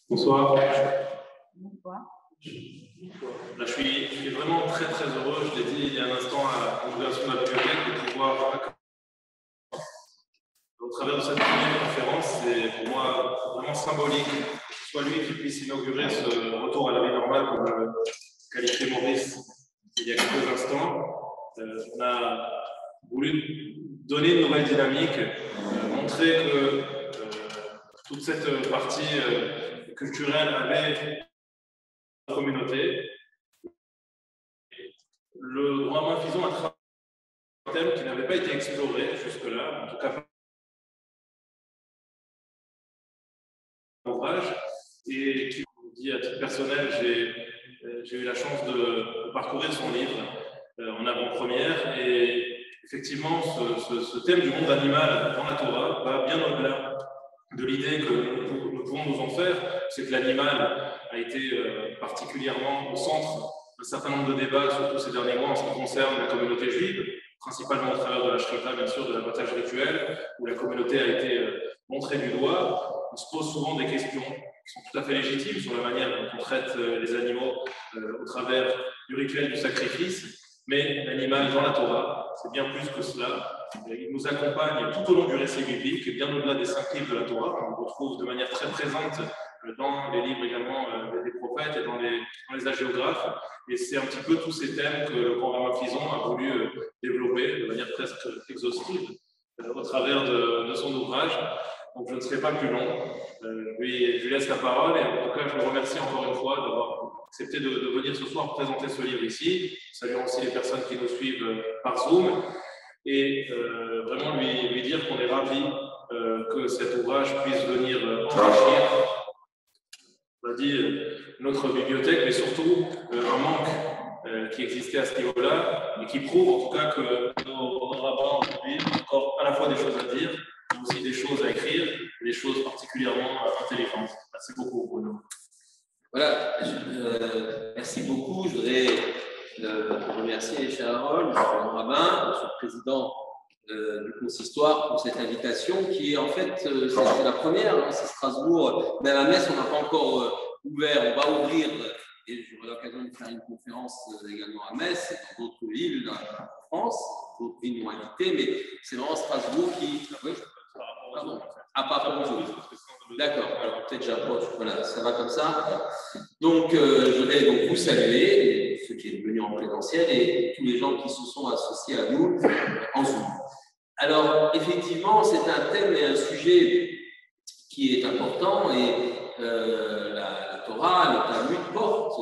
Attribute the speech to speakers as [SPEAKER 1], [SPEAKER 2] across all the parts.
[SPEAKER 1] Bonsoir.
[SPEAKER 2] Bonsoir.
[SPEAKER 1] Là, je suis vraiment très heureux, je l'ai dit il y a un instant à l'ouverture de la bibliothèque, de pouvoir, au travers de cette première conférence, c'est pour moi vraiment symbolique, que ce soit lui qui puisse inaugurer ce retour à la vie normale, comme le qualifiait Maurice il y a quelques instants. On a voulu donner une nouvelle dynamique, montrer que toute cette partie culturelle avait une communauté. Le droit Main-Fison a travaillé un thème qui n'avait pas été exploré jusque-là, en tout cas pas dans l'ouvrage, et qui, vous dit à titre personnel, j'ai eu la chance de parcourir son livre en avant-première, et effectivement, ce thème du monde animal dans la Torah va bien au-delà de l'idée que nous pouvons nous en faire, c'est que l'animal a été particulièrement au centre d'un certain nombre de débats, surtout ces derniers mois, en ce qui concerne la communauté juive, principalement au travers de la shrita, bien sûr, de l'abattage rituel, où la communauté a été montrée du doigt. On se pose souvent des questions qui sont tout à fait légitimes sur la manière dont on traite les animaux au travers du rituel du sacrifice, mais l'animal dans la Torah, c'est bien plus que cela. Il nous accompagne tout au long du récit biblique, et bien au-delà des 5 livres de la Torah. On le retrouve de manière très présente dans les livres également des prophètes et dans les hagiographes. Et c'est un petit peu tous ces thèmes que le grand Rav Fison a voulu développer de manière presque exhaustive au travers de son ouvrage. Donc je ne serai pas plus long. Je lui laisse la parole, et en tout cas je le remercie encore une fois d'avoir accepté de venir ce soir présenter ce livre ici. Saluons aussi les personnes qui nous suivent par Zoom. Et vraiment lui dire qu'on est ravis que cet ouvrage puisse venir enrichir, on a dit, notre bibliothèque, mais surtout un manque qui existait à ce niveau-là, et qui prouve en tout cas que nos rabbins aujourd'hui ont encore à la fois des choses à dire, mais aussi des choses à écrire, des choses particulièrement intelligentes. Merci beaucoup, Bruno.
[SPEAKER 3] Voilà, merci beaucoup. Je voudrais te remercier, cher Harold, monsieur le rabbin, monsieur le président du consistoire, pour cette invitation qui est en fait, c'est la première, hein, c'est Strasbourg. Mais à la messe, on n'a pas encore ouvert, on va ouvrir, et j'aurai l'occasion de faire une conférence également à Metz et dans d'autres villes en France. D'autres villes m'ont invité, mais c'est vraiment Strasbourg qui. Oui, pardon. Ah, pas pour vous. D'accord, alors peut-être j'approche, voilà, ça va comme ça. Donc, je voudrais donc vous saluer, ceux qui sont venus en présentiel et tous les gens qui se sont associés à nous en Zoom. Alors, effectivement, c'est un thème et un sujet qui est important, et la Torah, le Talmud porte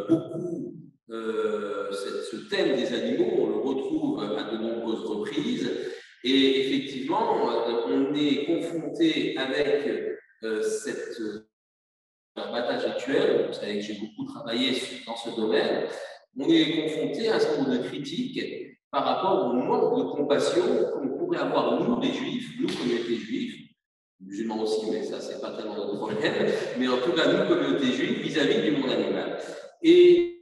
[SPEAKER 3] beaucoup ce thème des animaux, on le retrouve à de nombreuses reprises. Et effectivement, on est confronté avec cet abattage rituel. Vous savez que j'ai beaucoup travaillé dans ce domaine. On est confronté à un certain nombre de critiques par rapport au manque de compassion qu'on pourrait avoir, nous, les Juifs, nous, communauté juive, musulmans aussi, mais ça, c'est pas tellement notre problème, mais en tout cas, nous, communauté juive, vis-à-vis du monde animal. Et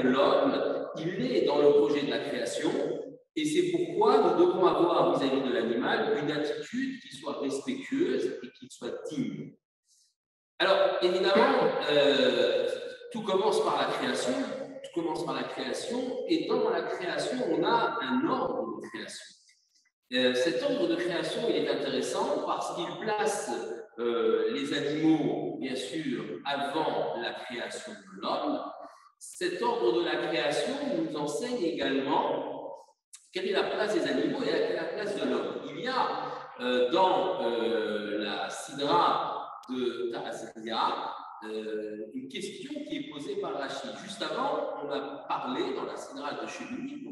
[SPEAKER 3] l'homme, il est dans le projet de la création, et c'est pourquoi nous devons avoir vis-à-vis de l'animal une attitude qui soit respectueuse et qui soit digne. Alors, évidemment, tout commence par la création, et dans la création, on a un ordre de création. Cet ordre de création, il est intéressant parce qu'il place les animaux, bien sûr, avant la création de l'homme. Cet ordre de la création nous enseigne également quelle est la place des animaux et quelle est la place de l'homme. Il y a dans la Sidra de Tarasia une question qui est posée par Rachid. Juste avant, on a parlé dans la Sidra de Shemini,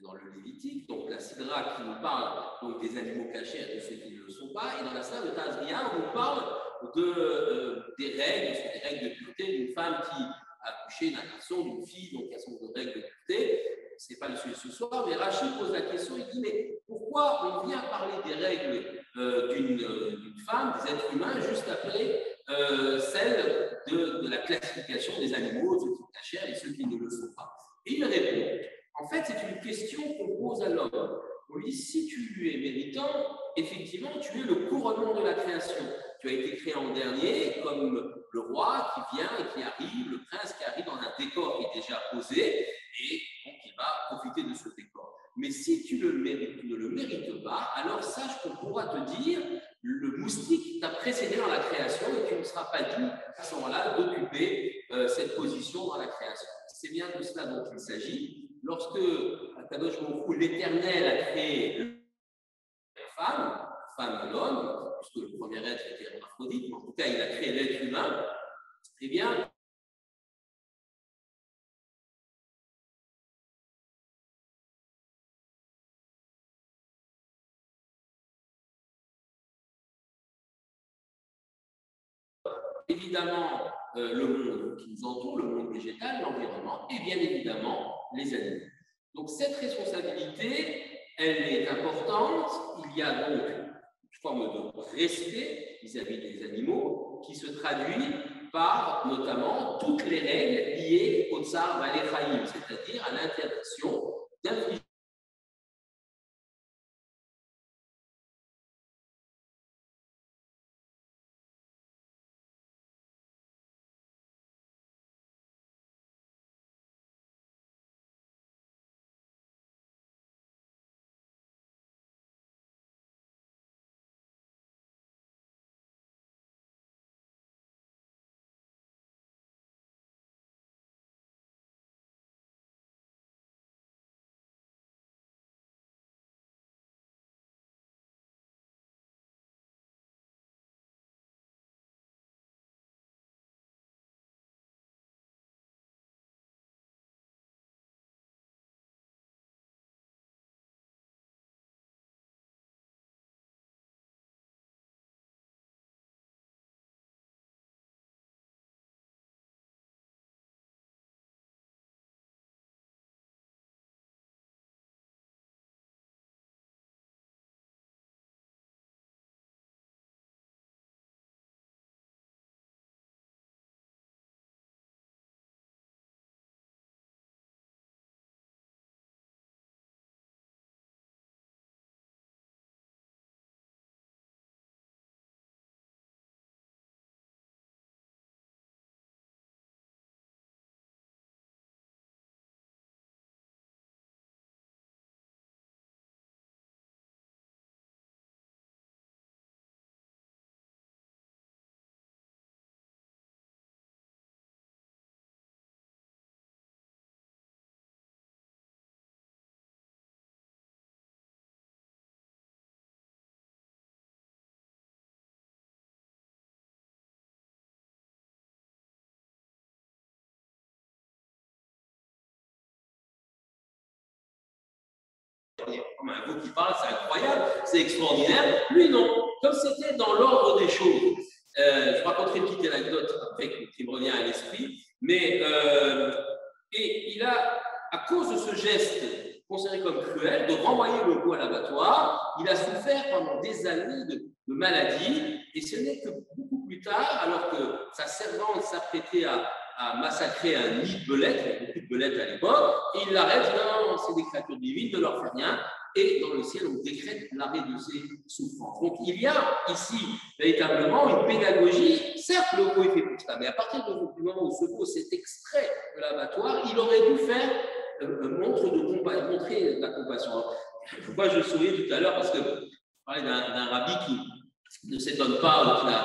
[SPEAKER 3] dans le Lévitique, donc la Sidra qui nous parle donc, des animaux cachés à tous ceux qui ne le sont pas, et dans la Sidra de Tazria, on nous parle des règles, des règles de pureté d'une femme qui a accouché d'un garçon, d'une fille, donc il y a son de règles de pureté. Ce n'est pas le sujet ce soir, mais Rachid pose la question, il dit, mais pourquoi on vient parler des règles d'une femme, des êtres humains, juste après celle de la classification des animaux, ceux qui ont la chair et ceux qui ne le sont pas. Et il répond, en fait, c'est une question qu'on pose à l'homme. On lui dit, si tu es méritant, effectivement, tu es le couronnement de la création. Tu as été créé en dernier comme le roi qui vient et qui arrive, le prince qui arrive dans un décor qui est déjà posé, et donc il va profiter de ce décor. Mais si tu ne le mérites pas, alors sache qu'on pourra te dire, le moustique t'a précédé dans la création et tu ne seras pas digne à ce moment-là d'occuper cette position dans la création. C'est bien de cela dont il s'agit. Lorsque Kadosh Baruch Hu, l'Éternel, a créé la femme et l'homme, puisque le premier être était hermaphrodite, mais en tout cas il a créé l'être humain, eh bien, évidemment le monde qui nous entoure, le monde végétal, l'environnement, et bien évidemment les animaux. Donc cette responsabilité, elle est importante. Il y a donc une forme de respect vis-à-vis des animaux qui se traduit par notamment toutes les règles liées au tsar Valé-Chaïm, c'est-à-dire à l'interdiction d'infliger comme un veau qui parle, c'est incroyable, c'est extraordinaire. Lui, non. Comme c'était dans l'ordre des choses. Je raconterai une petite anecdote après qui me revient à l'esprit. Mais, et il a, à cause de ce geste considéré comme cruel, de renvoyer le veau à l'abattoir, il a souffert pendant des années de maladie. Et ce n'est que beaucoup plus tard, alors que sa servante s'apprêtait à massacrer un nid de belettes, il y avait beaucoup de belettes à l'époque, et il l'arrête, non, c'est des créatures divines, ne leur fait rien, et dans le ciel, on décrète l'arrêt de ses souffrances. Donc il y a ici véritablement une pédagogie, certes le veau est fait pour ça, mais à partir du moment où ce veau s'est extrait de l'abattoir, il aurait dû faire montrer de la compassion. Alors, pourquoi je souriais tout à l'heure? Parce que je parlais d'un rabbi qui ne s'étonne pas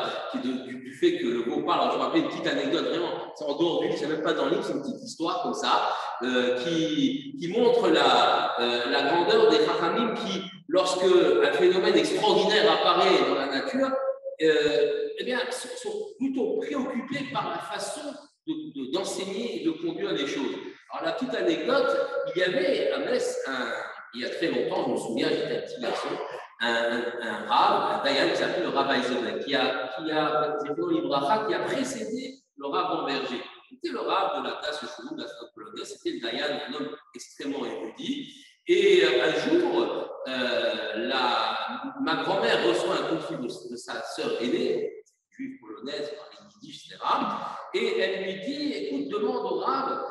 [SPEAKER 3] du fait que le veau parle. Alors, je me rappelais une petite anecdote, vraiment, c'est en dehors du livre, c'est même pas dans le livre, c'est une petite histoire comme ça, qui montre la grandeur des Chachamim qui, lorsque un phénomène extraordinaire apparaît dans la nature, eh bien, sont plutôt préoccupés par la façon d'enseigner et de conduire les choses. Alors, la petite anecdote, il y avait à Metz, il y a très longtemps, je me souviens, j'étais un petit garçon, un Rav, un Dayan qui s'appelle le Rav Eisenberg, qui a précédé le Rav Bamberger. C'était le Rav de la classe chelou de la synagogue polonaise, c'était le Dayan, un homme extrêmement érudit. Et un jour, ma grand-mère reçoit un coup de fil de sa sœur aînée, juive polonaise, parlait yiddish, etc. Et elle lui dit, écoute, demande au Rav,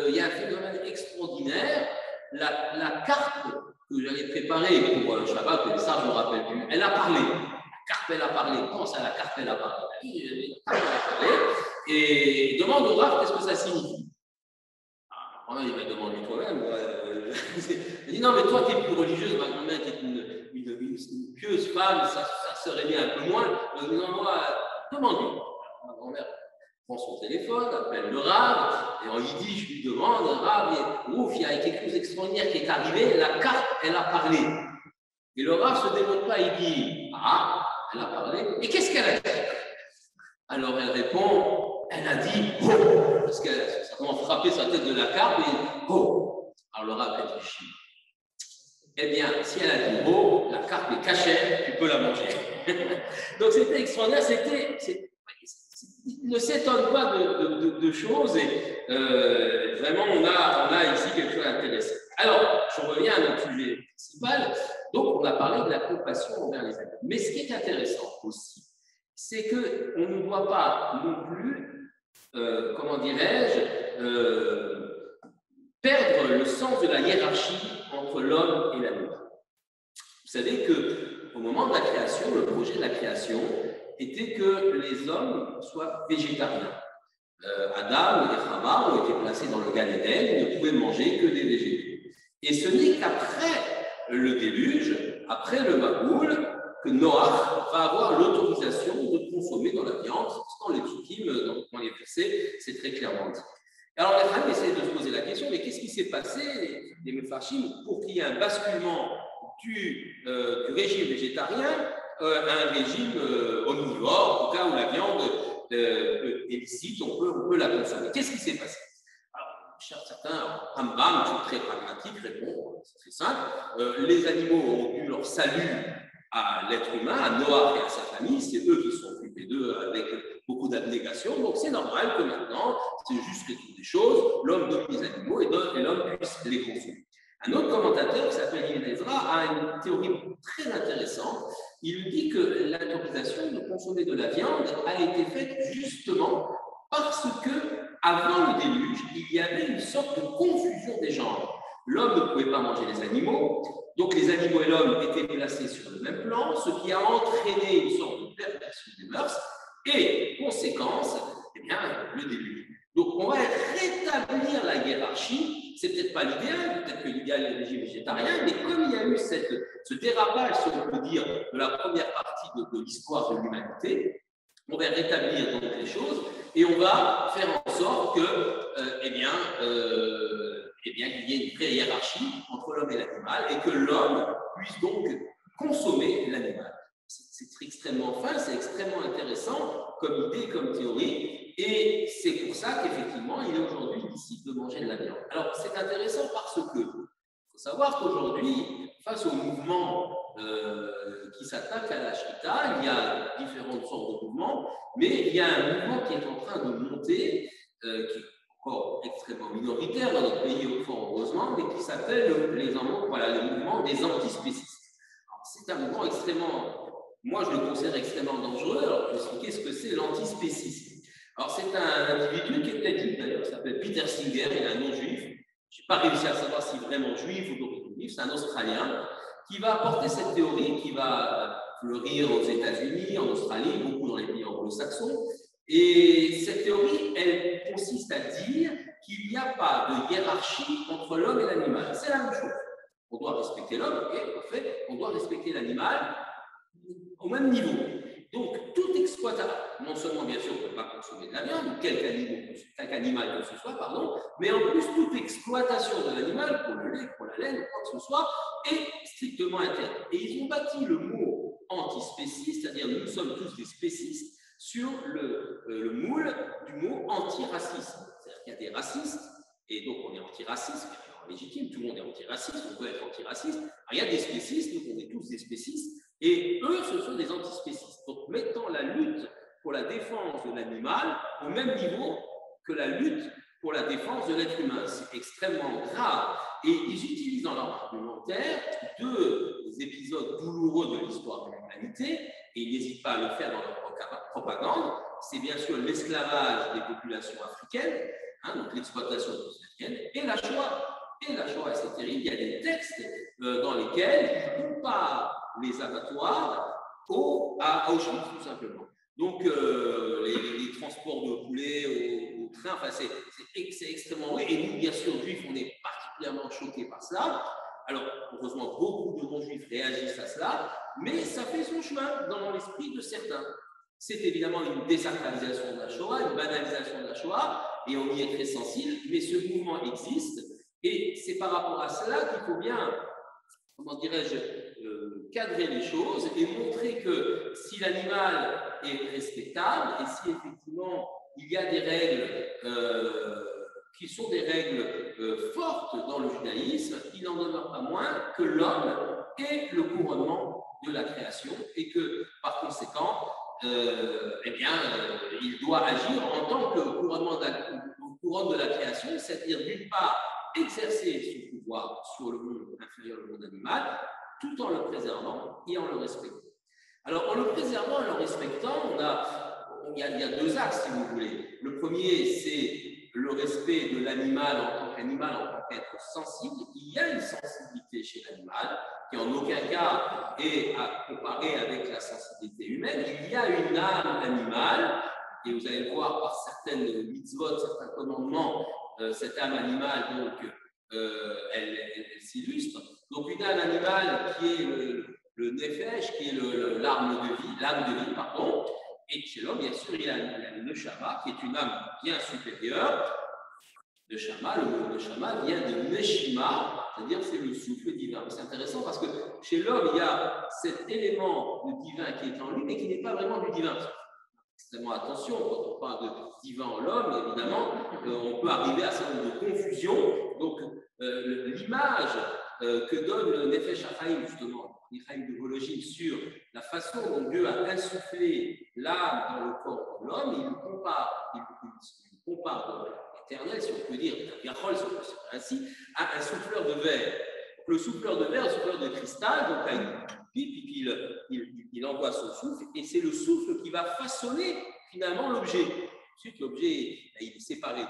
[SPEAKER 3] il y a un phénomène extraordinaire, la carte que j'avais préparée pour Shabbat, mais ça je ne me rappelle plus, elle a parlé. La carte, elle a parlé. Comment ça, la carte, elle a parlé? La carte, elle a parlé. Et demande au Rav, qu'est-ce que ça signifie? Il m'a demandé toi-même. Il dit non, mais toi, tu es plus religieuse, ma grand-mère qui est une pieuse femme, sa sœur aînée un peu moins. Non, moi, demande-lui. Ma grand-mère prend son téléphone, appelle le Rav, et en yiddish, je lui demande, Rav, ouf, il y a quelque chose d'extraordinaire qui est arrivé, la carte, elle a parlé. Et le Rav ne se démonte pas, il dit, ah, elle a parlé, et qu'est-ce qu'elle a dit? Alors elle répond, elle a dit, oh, parce qu'elle a certainement frappé sa tête de la carte, et oh. Alors le Rav réfléchit. Eh bien, si elle a dit oh, la carte est cachée, tu peux la manger. Donc c'était extraordinaire, il ne s'étonne pas de choses, et vraiment on a ici quelque chose d'intéressant. Alors, je reviens à notre sujet principal. Donc on a parlé de la compassion envers les animaux. Mais ce qui est intéressant aussi, c'est qu'on ne doit pas non plus, comment dirais-je, perdre le sens de la hiérarchie entre l'homme et l'animal. Vous savez qu'au moment de la création, le projet de la création était que les hommes soient végétariens. Adam et Chava ont été placés dans le Gan Eden, ils ne pouvaient manger que des végétaux. Et ce n'est qu'après le déluge, après le Maboul, que Noach va avoir l'autorisation de consommer dans la viande. Dans les psukim, dans les versets, c'est très clairement dit. Alors les femmes essaient de se poser la question, mais qu'est-ce qui s'est passé, les Mefarshim, pour qu'il y ait un basculement du régime végétarien à un régime omnivore, en tout cas où la viande est licite, on peut la consommer. Qu'est-ce qui s'est passé? Certains, Rambam, très pragmatique, répond, c'est très simple, les animaux ont dû leur salut à l'être humain, à Noach et à sa famille, c'est eux qui sont occupés d'eux avec beaucoup d'abnégation, donc c'est normal que maintenant, c'est juste des choses, l'homme domine les animaux et l'homme puisse les consommer. Un autre commentateur qui s'appelle Ibn Ezra a une théorie très intéressante. Il dit que l'autorisation de consommer de la viande a été faite justement parce que avant le déluge, il y avait une sorte de confusion des genres. L'homme ne pouvait pas manger les animaux, donc les animaux et l'homme étaient placés sur le même plan, ce qui a entraîné une sorte de perversion des mœurs et, conséquence, eh bien, le déluge. Donc on va rétablir la hiérarchie. C'est peut-être pas l'idéal, peut-être que l'idéal est le régime végétarien, mais comme il y a eu ce dérapage, si on peut dire, de la première partie de l'histoire de l'humanité, on va rétablir donc les choses et on va faire en sorte que, qu'il y ait une vraie hiérarchie entre l'homme et l'animal et que l'homme puisse donc consommer l'animal. C'est extrêmement fin, c'est extrêmement intéressant comme idée, comme théorie, et c'est pour ça qu'effectivement, il est aujourd'hui licite de manger de la viande. Alors, c'est intéressant parce que, il faut savoir qu'aujourd'hui, face au mouvement qui s'attaque à la Shrita, il y a différentes sortes de mouvements, mais il y a un mouvement qui est en train de monter, qui est encore extrêmement minoritaire dans notre pays, fort heureusement, mais qui s'appelle le mouvement des antispécistes. C'est un mouvement extrêmement... Moi, je le considère extrêmement dangereux. Alors, je vais expliquer ce que c'est l'antispécisme. Alors, c'est un individu qui est peut-être juif, d'ailleurs, qui s'appelle Peter Singer, il a un nom juif. Je n'ai pas réussi à savoir s'il est vraiment juif ou d'origine juive. C'est un Australien qui va apporter cette théorie qui va fleurir aux États-Unis, en Australie, beaucoup dans les pays anglo-saxons. Et cette théorie, elle consiste à dire qu'il n'y a pas de hiérarchie entre l'homme et l'animal. C'est la même chose. On doit respecter l'homme, ok, parfait. On doit respecter l'animal au même niveau. Donc, toute exploitation, non seulement bien sûr on ne peut pas consommer de la viande, quelque animal que ce soit, mais en plus toute exploitation de l'animal, pour le lait, pour la laine, quoi que ce soit, est strictement interdite. Et ils ont bâti le mot antispéciste, c'est-à-dire nous sommes tous des spécistes, sur le moule du mot antiraciste. C'est-à-dire qu'il y a des racistes, et donc on est antiraciste, légitime, tout le monde est antiraciste, on peut être antiraciste. Alors, il y a des spécistes, nous on est tous des spécistes, et eux, ce sont des antispécistes. Donc, mettant la lutte pour la défense de l'animal au même niveau que la lutte pour la défense de l'être humain. C'est extrêmement grave. Et ils utilisent dans leur argumentaire deux épisodes douloureux de l'histoire de l'humanité, et ils n'hésitent pas à le faire dans leur propagande. C'est bien sûr l'esclavage des populations africaines, donc l'exploitation des populations africaines, et la Shoah. Et la Shoah, c'est terrible, il y a des textes dans lesquels ils comparent les abattoirs à Auschwitz, tout simplement. Donc, les transports de poulets au train, enfin, c'est extrêmement vrai. Et nous, bien sûr, juifs, on est particulièrement choqués par cela. Alors, heureusement, beaucoup de non-juifs réagissent à cela, mais ça fait son chemin dans l'esprit de certains. C'est évidemment une désacralisation de la Shoah, une banalisation de la Shoah, et on y est très sensible, mais ce mouvement existe, et c'est par rapport à cela qu'il faut bien, comment dirais-je, cadrer les choses et montrer que si l'animal est respectable et si effectivement il y a des règles qui sont des règles fortes dans le judaïsme, il n'en demeure pas moins que l'homme est le couronnement de la création et que par conséquent, il doit agir en tant que couronne de la création, c'est-à-dire d'une part exercer son pouvoir sur le monde inférieur, le monde animal, tout en le préservant et en le respectant. Alors, en le préservant et en le respectant, il y a deux axes, si vous voulez. Le premier, c'est le respect de l'animal en tant qu'animal, en tant qu'être sensible. Il y a une sensibilité chez l'animal, qui en aucun cas est à comparer avec la sensibilité humaine. Il y a une âme animale, et vous allez le voir par certaines mitzvot, certains commandements, cette âme animale, donc, elle s'illustre. Donc, une âme animale qui est le nefesh, qui est l'âme de vie, pardon. Et chez l'homme, bien sûr, il y a le neshama, qui est une âme bien supérieure. Le neshama vient de neshima, c'est-à-dire c'est le souffle divin. C'est intéressant parce que chez l'homme, il y a cet élément de divin qui est en lui, mais qui n'est pas vraiment du divin. Extrêmement attention, quand on parle de divin en l'homme, évidemment, on peut arriver à un certain nombre de confusions. Donc, l'image que donne le Nefesh HaChaim, justement, l'Ichaim de Vologine, sur la façon dont Dieu a insufflé l'âme dans le corps de l'homme, il compare l'éternel, si on peut dire, Yachol, si on peut dire ainsi, à un souffleur de verre. Donc, le souffleur de verre, le souffleur de cristal, donc a une pipe, et puis il envoie son souffle, et c'est le souffle qui va façonner finalement l'objet. Ensuite, l'objet, il est séparé du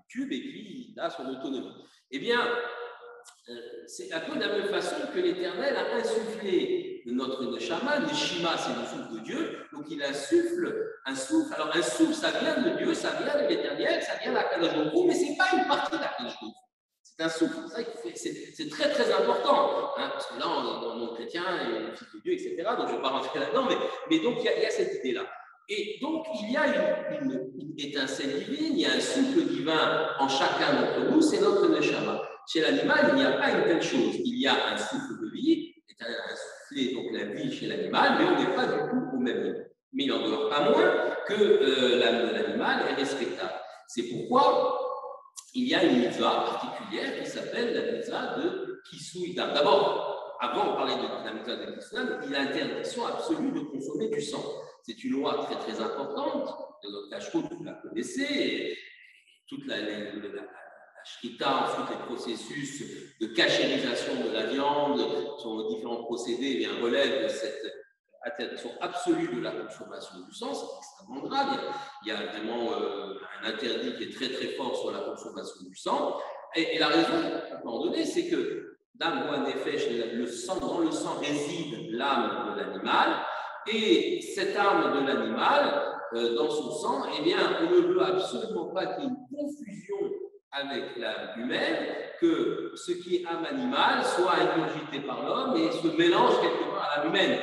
[SPEAKER 3] tube, et puis il a son autonomie. Eh bien, c'est un peu de la même façon que l'Éternel a insufflé notre neshama. Neshima, c'est le souffle de Dieu. Donc, il insuffle un souffle. Alors, un souffle, ça vient de Dieu, ça vient de l'Éternel, ça vient de la Kadosh Baruch Hu, mais ce n'est pas une partie de la Kadosh Baruch Hu. C'est un souffle. C'est très, très important. Hein, parce que là, on est dans le monde chrétien, et le Fils de Dieu, etc. Donc, je ne vais pas rentrer là-dedans, mais donc, il y a cette idée-là. Et donc, il y a une étincelle divine, il y a un souffle divin en chacun d'entre nous, c'est notre neshama. Chez l'animal, il n'y a pas une telle chose. Il y a un souffle de vie, l'Éternel a insufflé donc la vie chez l'animal, mais on n'est pas du tout au même niveau. Mais il n'en demeure pas moins que l'âme de l'animal est respectable. C'est pourquoi il y a une mitzvah particulière qui s'appelle la mitzvah de Kisuïdam. D'abord, avant de parler de la mitzvah de Kisuïdam, il y a l'interdiction absolue de consommer du sang. C'est une loi très très importante de notre cache-route, vous la connaissez, toute la shrita, ensuite les processus de cachérisation de la viande, sur différents procédés, relèvent de cette interdiction absolue de la consommation du sang. C'est extrêmement grave. Il y a vraiment un interdit qui est très très fort sur la consommation du sang. Et la raison, à un moment donné, c'est que dans le sang réside l'âme de l'animal, et cette âme de l'animal, dans son sang, eh bien, on ne veut absolument pas qu'il y ait une confusion avec l'âme humaine, que ce qui est âme animale soit ingurgité par l'homme et se mélange quelque part à l'âme humaine.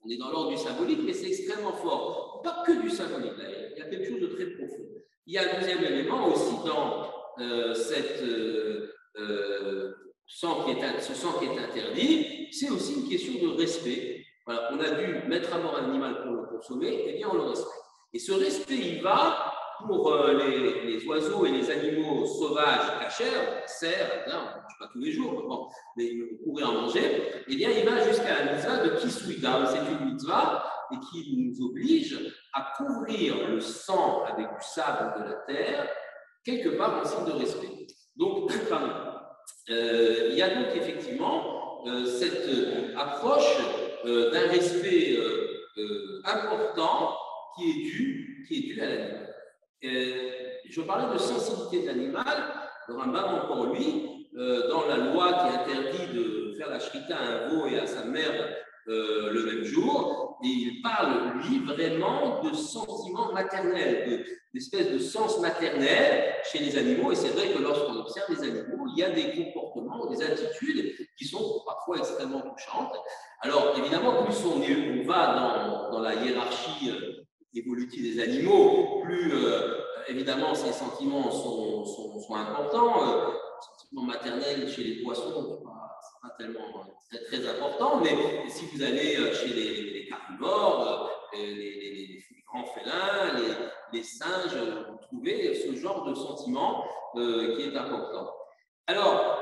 [SPEAKER 3] On est dans l'ordre du symbolique, mais c'est extrêmement fort. Pas que du symbolique, d'ailleurs. Il y a quelque chose de très profond. Il y a un deuxième élément aussi dans ce sang qui est interdit, c'est aussi une question de respect. Voilà, on a dû mettre à mort un animal pour le consommer, eh bien on le respecte. Et ce respect, il va pour les oiseaux et les animaux sauvages cachers, cerfs, on ne mange pas tous les jours, mais on pourrait en manger, eh bien il va jusqu'à la mitzvah de Kisuïdam. C'est une mitzvah et qui nous oblige à couvrir le sang avec du sable de la terre, quelque part en signe de respect. Donc, il y a donc effectivement cette approche d'un respect important qui est dû à l'animal. Je parlais de sensibilité de l'animal. Le Rambam, encore lui, dans la loi qui interdit de faire la shrita à un veau et à sa mère le même jour, et il parle, lui, vraiment de sentiments maternels, d'espèce de sens maternel chez les animaux. Et c'est vrai que lorsqu'on observe les animaux, il y a des comportements, des attitudes qui sont parfois extrêmement touchantes. Alors, évidemment, plus on va dans la hiérarchie évolutive des animaux, plus évidemment ces sentiments sont importants. Les sentiments maternels chez les poissons, c'est pas tellement très important, mais si vous allez chez les carnivores, les grands félins, les singes, vous trouvez ce genre de sentiment qui est important. Alors,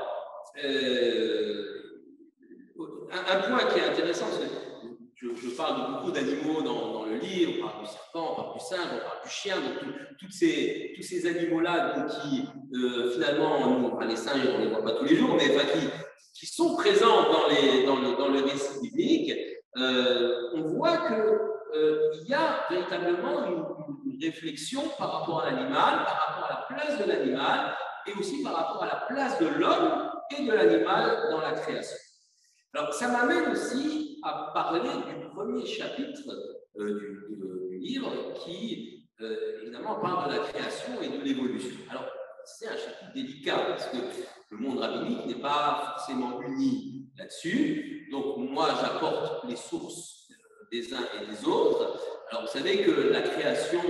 [SPEAKER 3] un point qui est intéressant, c'est que je parle de beaucoup d'animaux dans le livre, on parle du serpent, on parle du singe, on parle du chien, donc tous ces animaux-là qui finalement, les singes, on ne les voit pas tous les jours, mais qui sont présents dans le récit biblique, on voit qu'il y a véritablement une réflexion par rapport à l'animal, par rapport à la place de l'animal, et aussi par rapport à la place de l'homme et de l'animal dans la création. Alors, ça m'amène aussi à parler du premier chapitre du livre qui, évidemment, parle de la création et de l'évolution. Alors, c'est un chapitre délicat parce que le monde rabbinique n'est pas forcément uni là-dessus. Donc, moi, j'apporte les sources des uns et des autres. Alors, vous savez que la création,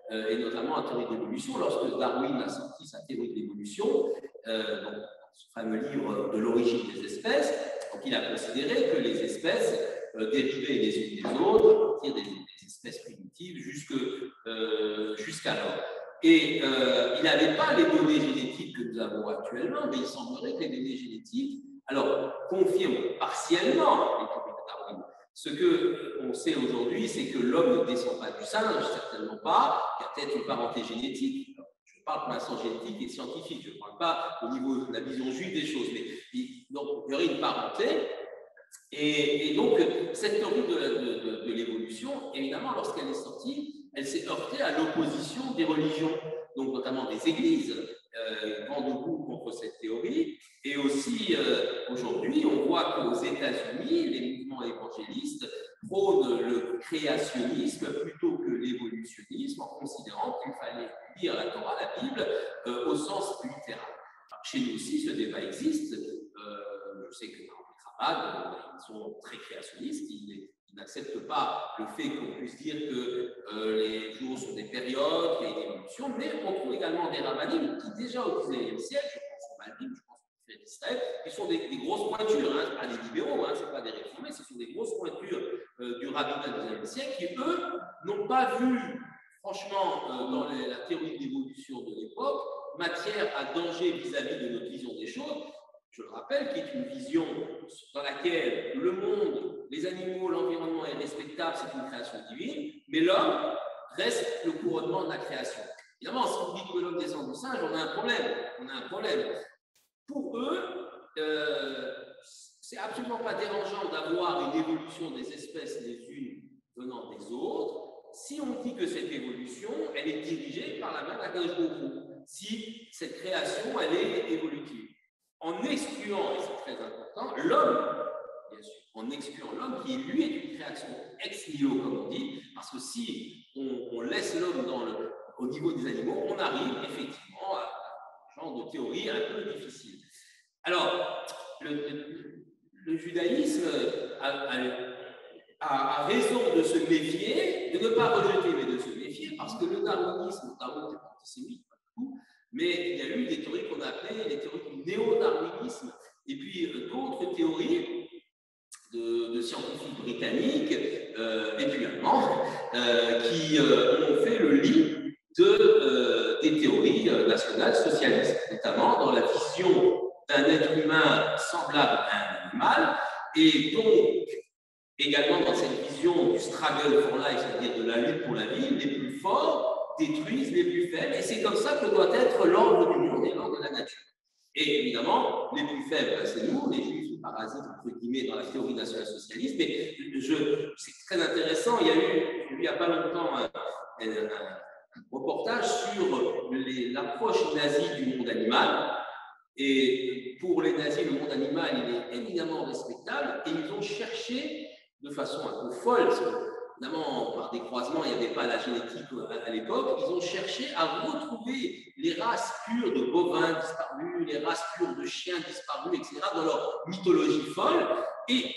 [SPEAKER 3] et notamment la théorie de l'évolution, lorsque Darwin a sorti sa théorie de l'évolution, donc, ce fameux livre de l'origine des espèces, donc il a considéré que les espèces dérivaient les unes des autres à partir des espèces primitives jusqu'à l'homme. Et il n'avait pas les données génétiques que nous avons actuellement, mais il semblerait que les données génétiques, alors, confirment partiellement les théories de Darwin. Ce qu'on sait aujourd'hui, c'est que l'homme ne descend pas du singe, certainement pas, il y a peut-être une parenté génétique. Je parle pour l'instant génétique et scientifique, je ne parle pas au niveau de la vision juive des choses, mais donc, il y aurait une parenté. Et donc, cette théorie de l'évolution, évidemment, lorsqu'elle est sortie, elle s'est heurtée à l'opposition des religions, donc notamment des églises, vent debout contre cette théorie. Et aussi, aujourd'hui, on voit qu'aux États-Unis, les mouvements évangélistes prônent le créationnisme plutôt que l'évolutionnisme, en considérant qu'il fallait lire la Torah, la Bible, au sens littéral. Alors, chez nous aussi, ce débat existe. Je sais que dans les Chabad, ils sont très créationnistes, ils n'acceptent pas le fait qu'on puisse dire que les jours sont des périodes, qu'il y a une évolution, mais on trouve également des rabbinim qui, déjà au XIXe siècle, je pense au Malbim, je pense au Tiferet d'Israël, qui sont des grosses pointures, hein, ce pas des libéraux, hein, ce pas des réformés, ce sont des grosses pointures du rabbinat du XIXe siècle qui, eux, n'ont pas vu, franchement, dans la théorie de l'évolution de l'époque, matière à danger vis-à-vis de notre vision des choses. Je le rappelle, qui est une vision dans laquelle le monde, les animaux, l'environnement est respectable, c'est une création divine, mais l'homme reste le couronnement de la création. Évidemment, si on dit que l'homme descend du singe, on a un problème. Pour eux, c'est absolument pas dérangeant d'avoir une évolution des espèces les unes venant des autres, si on dit que cette évolution, elle est dirigée par la main d'Akadosh Baruch Hu, si cette création, elle est évolutive. En excluant, et c'est très important, l'homme, bien sûr, en excluant l'homme qui, lui, est une création ex nihilo, comme on dit, parce que si on laisse l'homme au niveau des animaux, on arrive effectivement à un genre de théorie un peu difficile. Alors, le judaïsme a raison de se méfier, de ne pas rejeter, mais de se méfier, parce que le darwinisme, Darwin n'est pas antisémite, pas du tout, mais il y a eu des théories qu'on a appelées les théories du néo-darwinisme, et puis d'autres théories de scientifiques britanniques et puis allemands qui ont fait le lit des théories nationales socialistes, notamment dans la vision d'un être humain semblable à un animal, et donc également dans cette vision du struggle for life, c'est-à-dire de la lutte pour la vie, les plus forts détruisent les plus faibles, et c'est comme ça que doit être l'ordre du monde et l'ordre de la nature. Et évidemment, les plus faibles, c'est nous, les juifs, les parasites, entre guillemets, dans la théorie national-socialiste. Mais c'est très intéressant. Il y a eu, il n'y a pas longtemps, un reportage sur l'approche nazie du monde animal. Et pour les nazis, le monde animal, il est éminemment respectable. Et ils ont cherché, de façon un peu folle, parce que évidemment, par des croisements, il n'y avait pas la génétique à l'époque, ils ont cherché à retrouver les races pures de bovins disparus, les races pures de chiens disparus, etc., dans leur mythologie folle. Et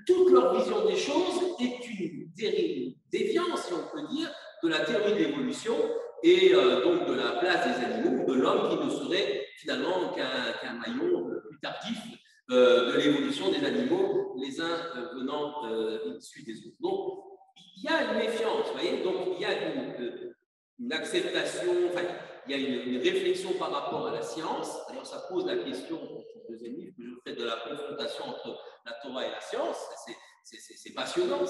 [SPEAKER 3] toute leur vision des choses est une déviance, si on peut dire, de la théorie de l'évolution et donc de la place des animaux, de l'homme qui ne serait finalement qu'un maillon plus tardif de l'évolution des animaux, les uns venant issus des autres. Donc, il y a une méfiance, vous voyez, donc il y a une acceptation, enfin, il y a une réflexion par rapport à la science. D'ailleurs, ça pose la question, dans le deuxième livre que je fais, de la confrontation entre la Torah et la science. C'est passionnant,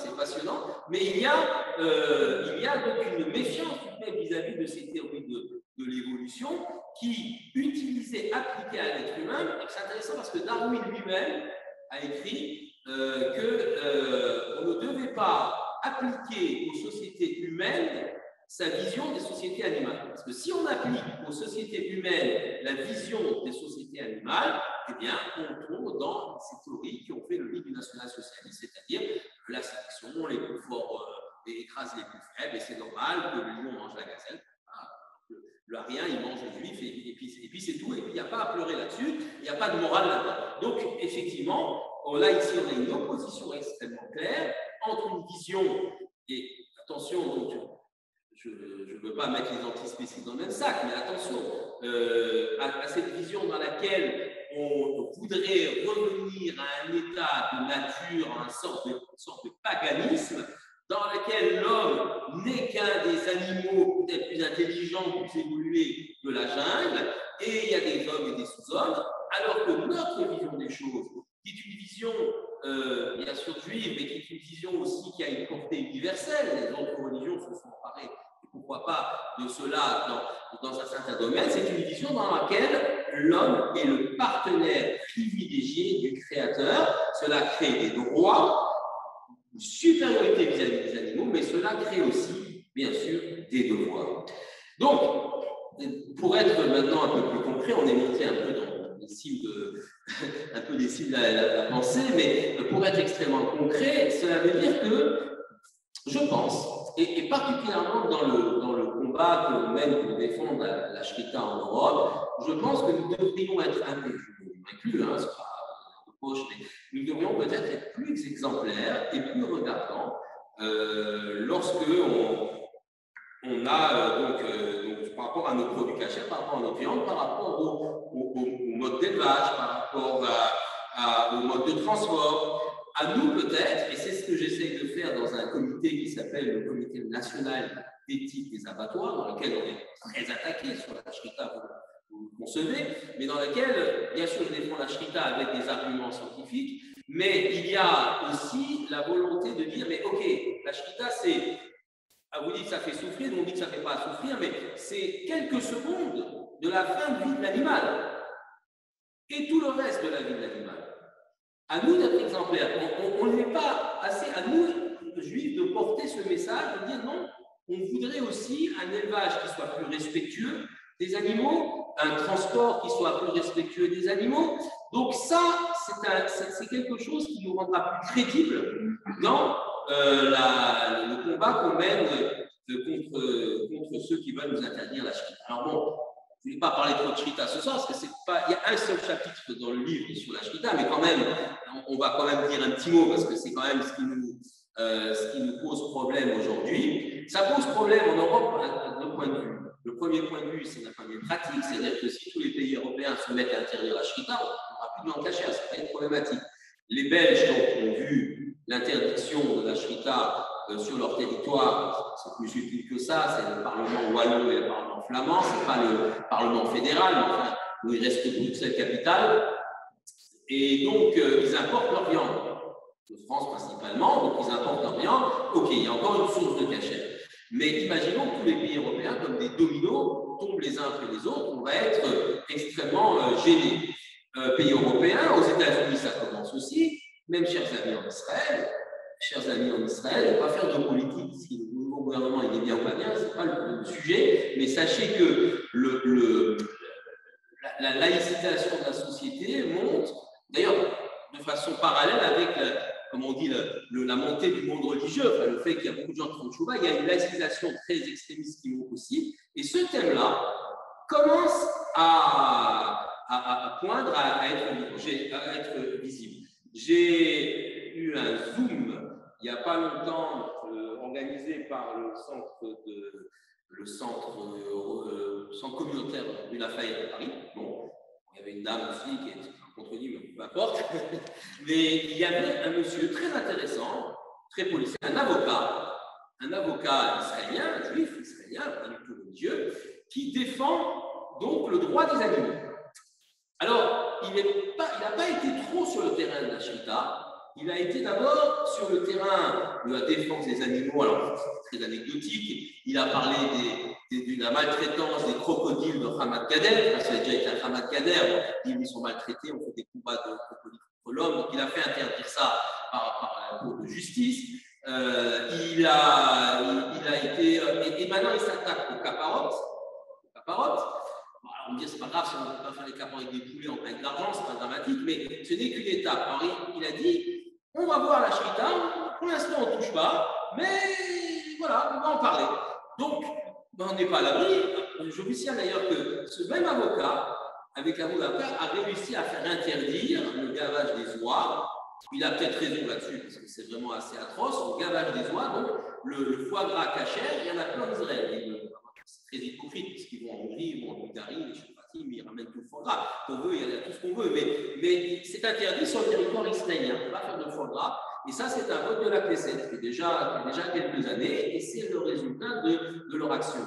[SPEAKER 3] mais il y a donc une méfiance vis-à-vis de ces théories de l'évolution qui, utilisées, appliquées à l'être humain, c'est intéressant parce que Darwin lui-même a écrit qu'on ne devait pas appliquer aux sociétés humaines sa vision des sociétés animales. Parce que si on applique aux sociétés humaines la vision des sociétés animales, eh bien, on tombe dans ces théories qui ont fait le lit du national-socialisme, c'est-à-dire que la sélection, les plus forts écrasent les plus faibles, et c'est normal que le lion mange la gazelle. Le arien, il mange le juif, et puis c'est tout, et puis il n'y a pas à pleurer là-dessus, il n'y a pas de morale là-dedans. Donc, effectivement, là, ici, on a une opposition extrêmement claire entre une vision, et attention, donc, je ne veux pas mettre les antispécistes dans le même sac, mais attention à cette vision dans laquelle on voudrait revenir à un état de nature, à une sorte de paganisme, dans lequel l'homme n'est qu'un des animaux peut-être plus intelligents, plus évolués de la jungle, et il y a des hommes et des sous-hommes, alors que notre vision des choses, qui est une vision bien sûr juive, mais qui est une vision aussi qui a une portée universelle, les autres religions se sont emparées, pourquoi pas, de cela dans un certain domaine, c'est une vision dans laquelle l'homme est le partenaire privilégié du Créateur. Cela crée des droits, une supériorité vis-à-vis des animaux, mais cela crée aussi, bien sûr, des devoirs. Donc, pour être maintenant un peu plus concret, on est monté un peu dans les cimes de la pensée, mais pour être extrêmement concret, cela veut dire que je pense, et particulièrement dans le combat que l'on mène pour défendre la Shrita en Europe, je pense que nous devrions être inclus, c'est pas de poche, mais nous devrions peut-être être plus exemplaires et plus regardants lorsque on a donc par rapport à nos produits cachés, par rapport à nos viandes, par rapport au mode d'élevage, par rapport au mode de transport. À nous peut-être, et c'est ce que j'essaye de faire dans un comité qui s'appelle le Comité national d'éthique des abattoirs, dans lequel on est très attaqué sur la shrita, vous le concevez, mais dans lequel, bien sûr, je défends la shrita avec des arguments scientifiques, mais il y a aussi la volonté de dire, mais ok, la shrita, c'est, vous dites que ça fait souffrir, on dit que ça ne fait pas souffrir, mais c'est quelques secondes de la fin de vie de l'animal et tout le reste de la vie de l'animal. À nous d'être exemplaires. On n'est pas assez, à nous, juifs, de porter ce message, de dire non, on voudrait aussi un élevage qui soit plus respectueux des animaux, un transport qui soit plus respectueux des animaux. Donc ça, c'est quelque chose qui nous rendra plus crédibles dans le combat qu'on mène contre ceux qui veulent nous interdire la shrita. Alors bon, je ne vais pas parler trop de shrita ce soir, parce que il y a un seul chapitre dans le livre sur la shrita, mais quand même, on va quand même dire un petit mot, parce que c'est quand même ce qui nous pose problème aujourd'hui. Ça pose problème en Europe à deux points de vue. Le premier point de vue, c'est d'un point de vue pratique, c'est-à-dire que si tous les pays européens se mettent à interdire la shrita, on n'aura plus de viande cachère, ça va être problématique. Les Belges ont vu l'interdiction de la shrita sur leur territoire, c'est plus utile que ça, c'est le Parlement wallon et le Parlement flamand, ce n'est pas le Parlement fédéral, mais enfin, où il reste Bruxelles capitale. Et donc, ils importent leur viande, de France principalement, donc ils importent leur viande. Ok, il y a encore une source de cachère. Mais imaginons que tous les pays européens, comme des dominos, tombent les uns après les autres, on va être extrêmement gênés. Pays européens, aux États-Unis, ça commence aussi, même chers amis en Israël, je ne vais pas faire de politique, si le nouveau gouvernement il est bien ou pas bien, ce n'est pas le sujet, mais sachez que la laïcisation de la société monte, d'ailleurs, de façon parallèle avec, comme on dit, la montée du monde religieux, enfin, le fait qu'il y a beaucoup de gens qui font de chouva, il y a une laïcisation très extrémiste qui monte aussi, et ce thème-là commence à poindre, à être visible. J'ai eu un Zoom il n'y a pas longtemps, organisé par le centre communautaire du Lafayette à Paris. Bon, il y avait une dame aussi qui était contre lui, mais peu importe. Mais il y avait un monsieur très intéressant, très policier, un avocat israélien, un juif israélien, pas du tout religieux, qui défend donc le droit des animaux. Alors, il n'a pas été trop sur le terrain de la Shrita. Il a été d'abord sur le terrain de la défense des animaux. Alors, c'est très anecdotique. Il a parlé de la maltraitance des crocodiles de Hamad Kader. Ça a déjà été un Hamad Kader. Ils sont maltraités, on fait des combats de crocodiles contre l'homme. Donc, il a fait interdire ça par la Cour de justice. Il a été. Et maintenant, il s'attaque aux caparottes. On me dit, c'est pas grave si on ne peut pas faire les capons avec des poulets avec de l'argent, c'est pas dramatique, mais ce n'est qu'une étape. Alors, il a dit, on va voir la Shrita, pour l'instant on ne touche pas, mais voilà, on va en parler. Donc, on n'est pas à l'abri. Je vous signale d'ailleurs que ce même avocat, avec l'avocat, a réussi à faire interdire le gavage des oies. Il a peut-être raison là-dessus, parce que c'est vraiment assez atroce. Le gavage des oies, donc le foie gras cachère, il y en a plein en Israël. C'est très hypocrite, parce qu'ils vont en Hongrie, ils vont en Bulgarie, les Choufatim, ils ramènent tout le foie gras. On veut, il y a tout ce qu'on veut, mais c'est interdit sur le territoire israélien. On ne peut pas faire de foie gras. Et ça, c'est un vote de la Knesset, qui fait déjà quelques années, et c'est le résultat de leur action.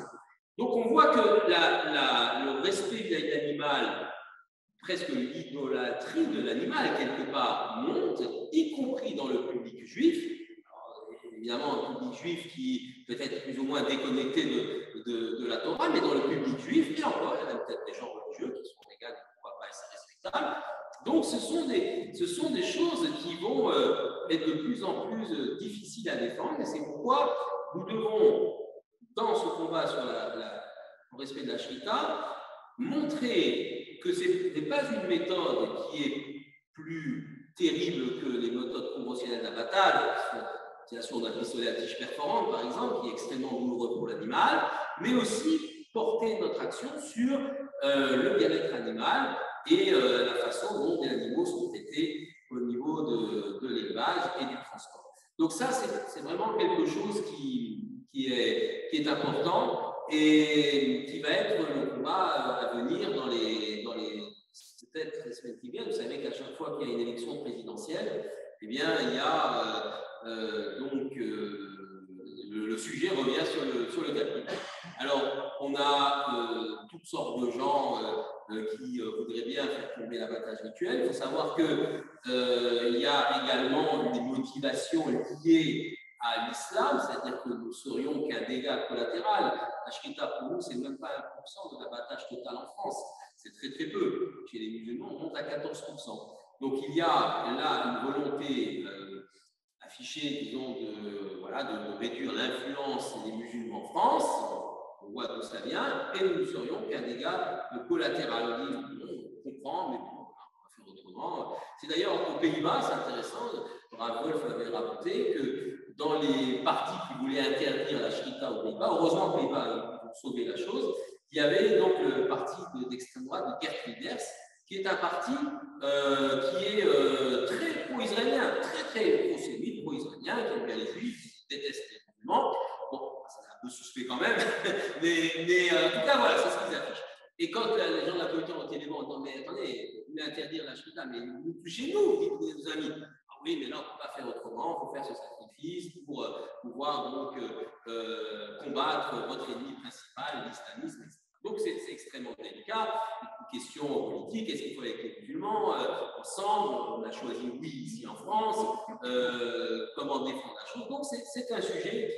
[SPEAKER 3] Donc, on voit que le respect vis-à-vis de l'animal, presque l'idolâtrie de l'animal, quelque part, monte, y compris dans le public juif. Évidemment, un public juif qui peut être plus ou moins déconnecté de la Torah, mais dans le public juif, et encore, il y a peut-être des gens religieux qui sont légaux et pourquoi pas, c'est respectable. Donc, ce sont des choses qui vont être de plus en plus difficiles à défendre, et c'est pourquoi nous devons, dans ce combat sur le respect de la Shrita, montrer que ce n'est pas une méthode qui est plus terrible que les méthodes conventionnelles d'abattage, l'utilisation d'un pistolet à tige perforante, par exemple, qui est extrêmement douloureux pour l'animal, mais aussi porter notre action sur le bien-être animal et la façon dont les animaux sont traités au niveau de l'élevage et du transport. Donc ça, c'est vraiment quelque chose qui est important et qui va être le combat à venir dans les peut-être les semaines qui viennent. Vous savez qu'à chaque fois qu'il y a une élection présidentielle, eh bien, il y a le sujet revient sur le tapis. Alors, on a toutes sortes de gens qui voudraient bien faire tomber l'abattage rituel. Il faut savoir qu'il y a également des motivations liées à l'islam, c'est-à-dire que nous serions qu'un dégât collatéral. La Shrita, pour nous, c'est même pas 1% de l'abattage total en France. C'est très très peu. Chez les musulmans, on monte à 14%. Donc, il y a là une volonté affichée, disons, de réduire l'influence des musulmans en France. On voit d'où ça vient, et nous ne serions qu'un dégât collatéral. On comprend, mais bon, on va faire autrement. C'est d'ailleurs aux Pays-Bas, c'est intéressant, Wolf avait raconté que dans les partis qui voulaient interdire la Shrita aux Pays-Bas, heureusement aux Pays-Bas, ils ont sauvé la chose, il y avait donc le parti d'extrême droite de Geert Wilders, qui est un parti qui est très pro-israélien, très très pro-sémite, pro-israélien, qui aime bien les juifs, qui déteste les musulmans. Bon, c'est un peu suspect quand même, mais en tout cas, voilà, c'est ce qu'ils affichent. Et quand les gens de la politique ont été devant, on dit, mais attendez, vous voulez interdire la Shrita, mais nous touchez nous, dites nos amis. Ah oui, mais là, on ne peut pas faire autrement, il faut faire ce sacrifice pour pouvoir donc combattre votre ennemi principal, l'islamisme, etc. Donc, c'est extrêmement délicat. Une question politique, est-ce qu'il faut avec les musulmans ensemble? On a choisi oui ici en France. Comment défendre la chose? Donc, c'est un sujet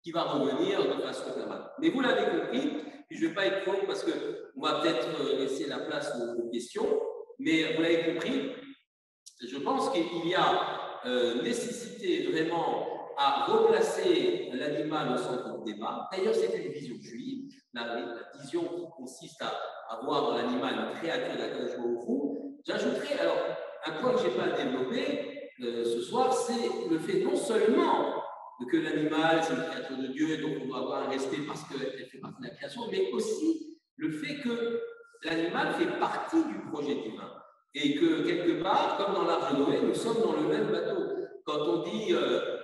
[SPEAKER 3] qui va revenir de façon permanente. Mais vous l'avez compris, et je ne vais pas être long parce qu'on va peut-être laisser la place aux questions, mais vous l'avez compris, je pense qu'il y a nécessité vraiment à replacer l'animal au centre du débat. D'ailleurs, c'est une vision juive, la vision qui consiste à voir l'animal une créature d'Akadosh Baruch Hu. J'ajouterai, alors, un point que je n'ai pas développé ce soir, c'est le fait non seulement que l'animal, c'est une créature de Dieu, donc on doit avoir un respect parce qu'elle fait partie de la création, mais aussi le fait que l'animal fait partie du projet divin. Et que quelque part, comme dans l'Arche de Noé, nous sommes dans le même bateau. Quand on dit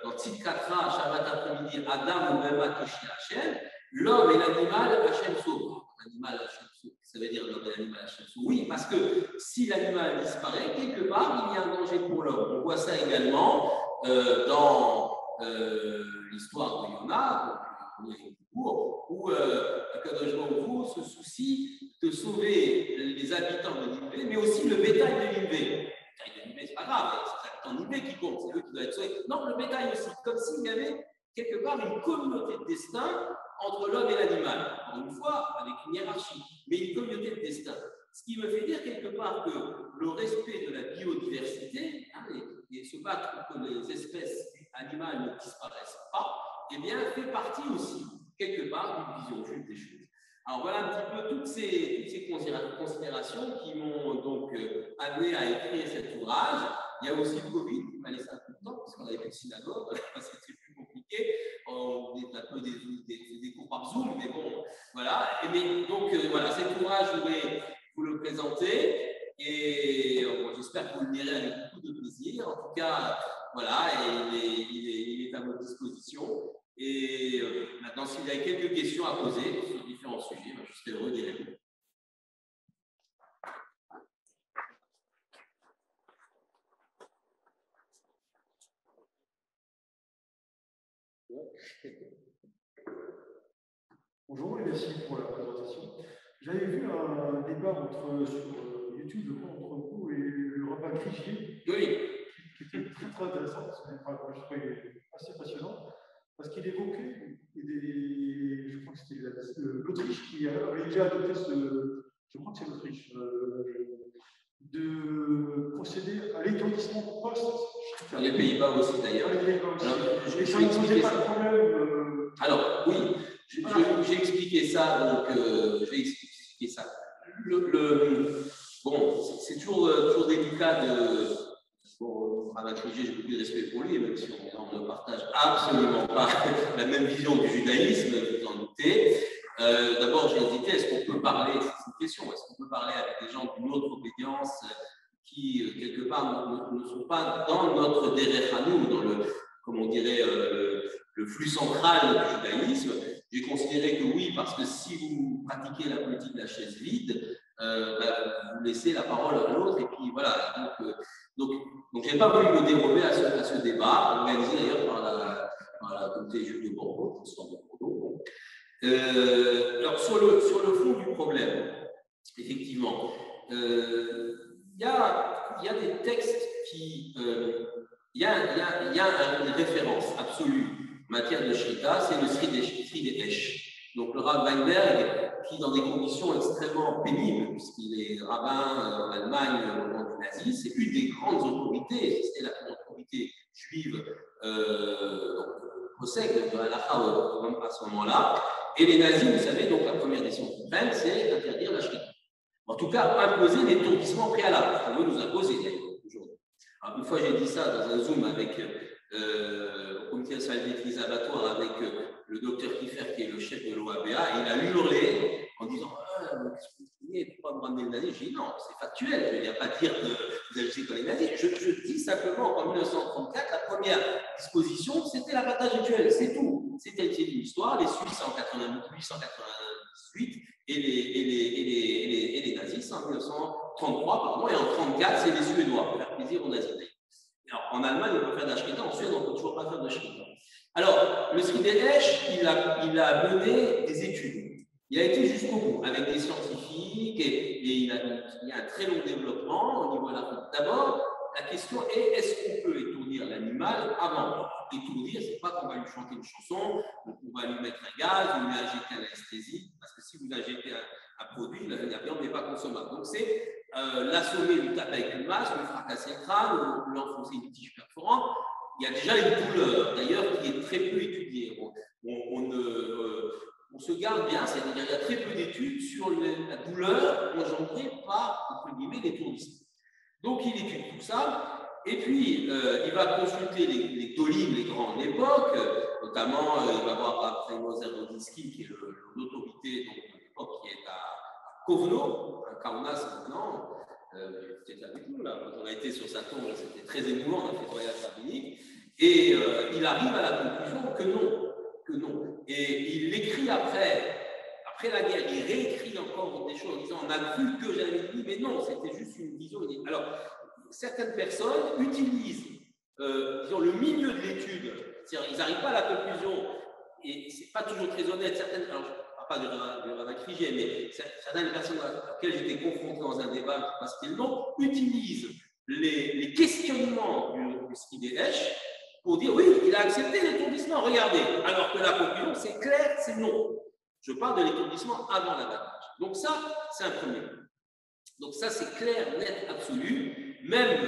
[SPEAKER 3] dans Tzidkatra, Shabbat après-midi, Adam ou même Atoshi Hachem, l'homme et l'animal, Hachem sauve. L'animal, Hachem sauve. Ça veut dire l'homme et l'animal, Hachem sauve. Oui, parce que si l'animal disparaît, quelque part, il y a un danger pour l'homme. On voit ça également dans l'histoire de Yona, où Akadosh Baruch Hu se soucie de sauver les habitants de Ninive, mais aussi le bétail de Ninive. Le bétail de Ninive, c'est pas grave, c'est les habitants de Ninive qui comptent, c'est eux qui doivent être sauvés. Non, le bétail aussi, comme s'il y avait quelque part une communauté de destin entre l'homme et l'animal. Encore une fois, avec une hiérarchie, mais une communauté de destin. Ce qui me fait dire quelque part que le respect de la biodiversité, et se battre pour que les espèces animales ne disparaissent pas, eh bien, fait partie aussi, quelque part, d'une vision juive des choses. Alors voilà un petit peu toutes ces considérations qui m'ont donc amené à écrire cet ouvrage. Il y a aussi le Covid qui m'a laissé un peu de temps, parce qu'on avait fait une synagogue, c'était plus compliqué. On est un peu des cours par Zoom, mais bon, voilà. Et donc voilà, cet ouvrage, je voulais vous le présenter. Et j'espère que vous le lirez avec beaucoup de plaisir. En tout cas, voilà, il est à votre disposition. Et maintenant, s'il y a quelques questions à poser sur différents sujets, je serai heureux d'y répondre.
[SPEAKER 4] Bonjour et merci pour la présentation. J'avais vu un débat sur YouTube, je crois, entre vous et le rabbin Krichier, qui était très très intéressant, je trouvais assez passionnant, parce qu'il évoquait je crois que c'était l'Autriche qui avait déjà adopté je crois que c'est l'Autriche, de procéder à l'étourdissement post.
[SPEAKER 3] Les Pays-Bas aussi d'ailleurs.
[SPEAKER 4] Et ça ne posait pas de problème.
[SPEAKER 3] Alors, oui, j'ai expliqué ça, donc je vais expliquer ça. Bon, c'est toujours délicat de. Bon, Rabbin Krichier, j'ai beaucoup de respect pour lui, même si on ne partage absolument pas la même vision du judaïsme, vous en doutez. D'abord, j'ai hésité, est-ce qu'on peut parler, c'est une question, est-ce qu'on peut parler avec des gens d'une autre obédience qui, quelque part, ne sont pas dans notre derech hanou, dans le, comment on dirait, le flux central du judaïsme. J'ai considéré que oui, parce que si vous pratiquez la politique de la chaise vide, vous laissez la parole à l'autre, et puis voilà. Donc je n'ai pas voulu me dérober à ce débat, organisé d'ailleurs par la communauté juive de Bordeaux, l'histoire de Bordeaux. Alors, sur le fond du problème, effectivement, il y a des textes qui. Il y a une référence absolue en matière de Shrita, c'est le Sri Esh. Donc, le Rav Weinberg, qui, dans des conditions extrêmement pénibles, puisqu'il est rabbin en Allemagne au moment du nazisme, c'est une des grandes autorités, c'était la grande autorité juive au siècle de Halakha à ce moment-là. Et les nazis, vous savez, donc la première décision qu'ils prennent, c'est d'interdire la Shrita. En tout cas, imposer l'étourdissement préalable, ça veut nous imposer aujourd'hui. Alors, une fois, j'ai dit ça dans un Zoom avec au comité national des crises abattoirs avec le docteur Kiffer, qui est le chef de l'OABA, et il a hurlé en disant pourquoi vous ramenez le nazi? J'ai dit non, c'est factuel, je ne viens pas dire que vous agissez comme les nazis. Je dis simplement qu'en 1934, la première disposition, c'était l'abattage rituel, c'est tout. C'était une histoire, les Suisses en 1898 et les nazis en 1933, pardon, et en 1934, c'est les Suédois, pour faire plaisir aux nazis. Alors, en Allemagne, on peut faire de la Shrita, en Suède, on ne peut toujours pas faire de Shrita. Alors, le Sri Esh, il a mené des études. Il a été jusqu'au bout avec des scientifiques et il y a un très long développement au niveau de la route. D'abord, la question est, est-ce qu'on peut étourdir l'animal avant? Étourdir, c'est pas qu'on va lui chanter une chanson, on va lui mettre un gaz, ou lui injecter une anesthésie, parce que si vous injectez un produit, la viande n'est pas consommable. Donc c'est l'assommer, lui taper avec une masse, lui fracasser le crâne, ou lui enfoncer une tige perforante. Il y a déjà une douleur, d'ailleurs, qui est très peu étudiée. On se garde bien, c'est-à-dire qu'il y a très peu d'études sur la douleur engendrée par, entre guillemets, l'étourdissement. Donc, il étudie tout ça, et puis il va consulter les dolim, les grands de l'époque, notamment, il va voir après Moser Rodinsky, qui est l'autorité de l'époque, qui est à Kovno, à Kaunas maintenant. C'était avec nous, là, quand on a été sur sa tombe, c'était très émouvant, on a fait le voyage rabbinique, et il arrive à la conclusion que non. Et il l'écrit après la guerre, il réécrit encore des choses en disant on a cru que j'avais dit, mais non, c'était juste une vision. Alors, certaines personnes utilisent disons, le milieu de l'étude, c'est-à-dire ils n'arrivent pas à la conclusion, et ce n'est pas toujours très honnête. Alors, je ne parle pas du rabbin Krigier, mais certaines personnes auxquelles j'étais confronté dans un débat, je ne sais pas si c'était le nom, utilisent les questionnements du Ski Esh pour dire oui, il a accepté l'étourdissement, regardez. Alors que la conclusion, c'est clair, c'est non. Je parle de l'étourdissement avant l'abattage. Donc ça, c'est un premier. Donc ça, c'est clair, net, absolu. Même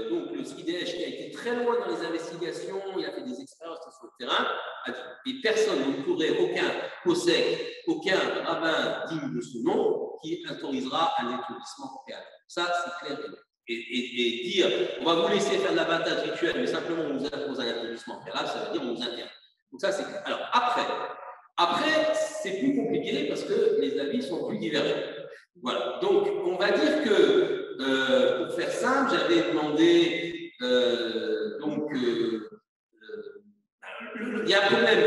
[SPEAKER 3] donc le Ski Esh, qui a été très loin dans les investigations, il a fait des expériences sur le terrain, a dit, et personne ne pourrait, aucun possèque, aucun rabbin digne de ce nom, qui autorisera un étourdissement réel. Ça, c'est clair. Et dire, on va vous laisser faire de l'abattage rituel, mais simplement on vous impose un étourdissement préalable, ça veut dire on vous interdit. Donc ça, c'est clair. Alors après, c'est plus compliqué parce que les avis sont plus divergents. Voilà. Donc, on va dire que, pour faire simple, j'avais demandé, il y a un problème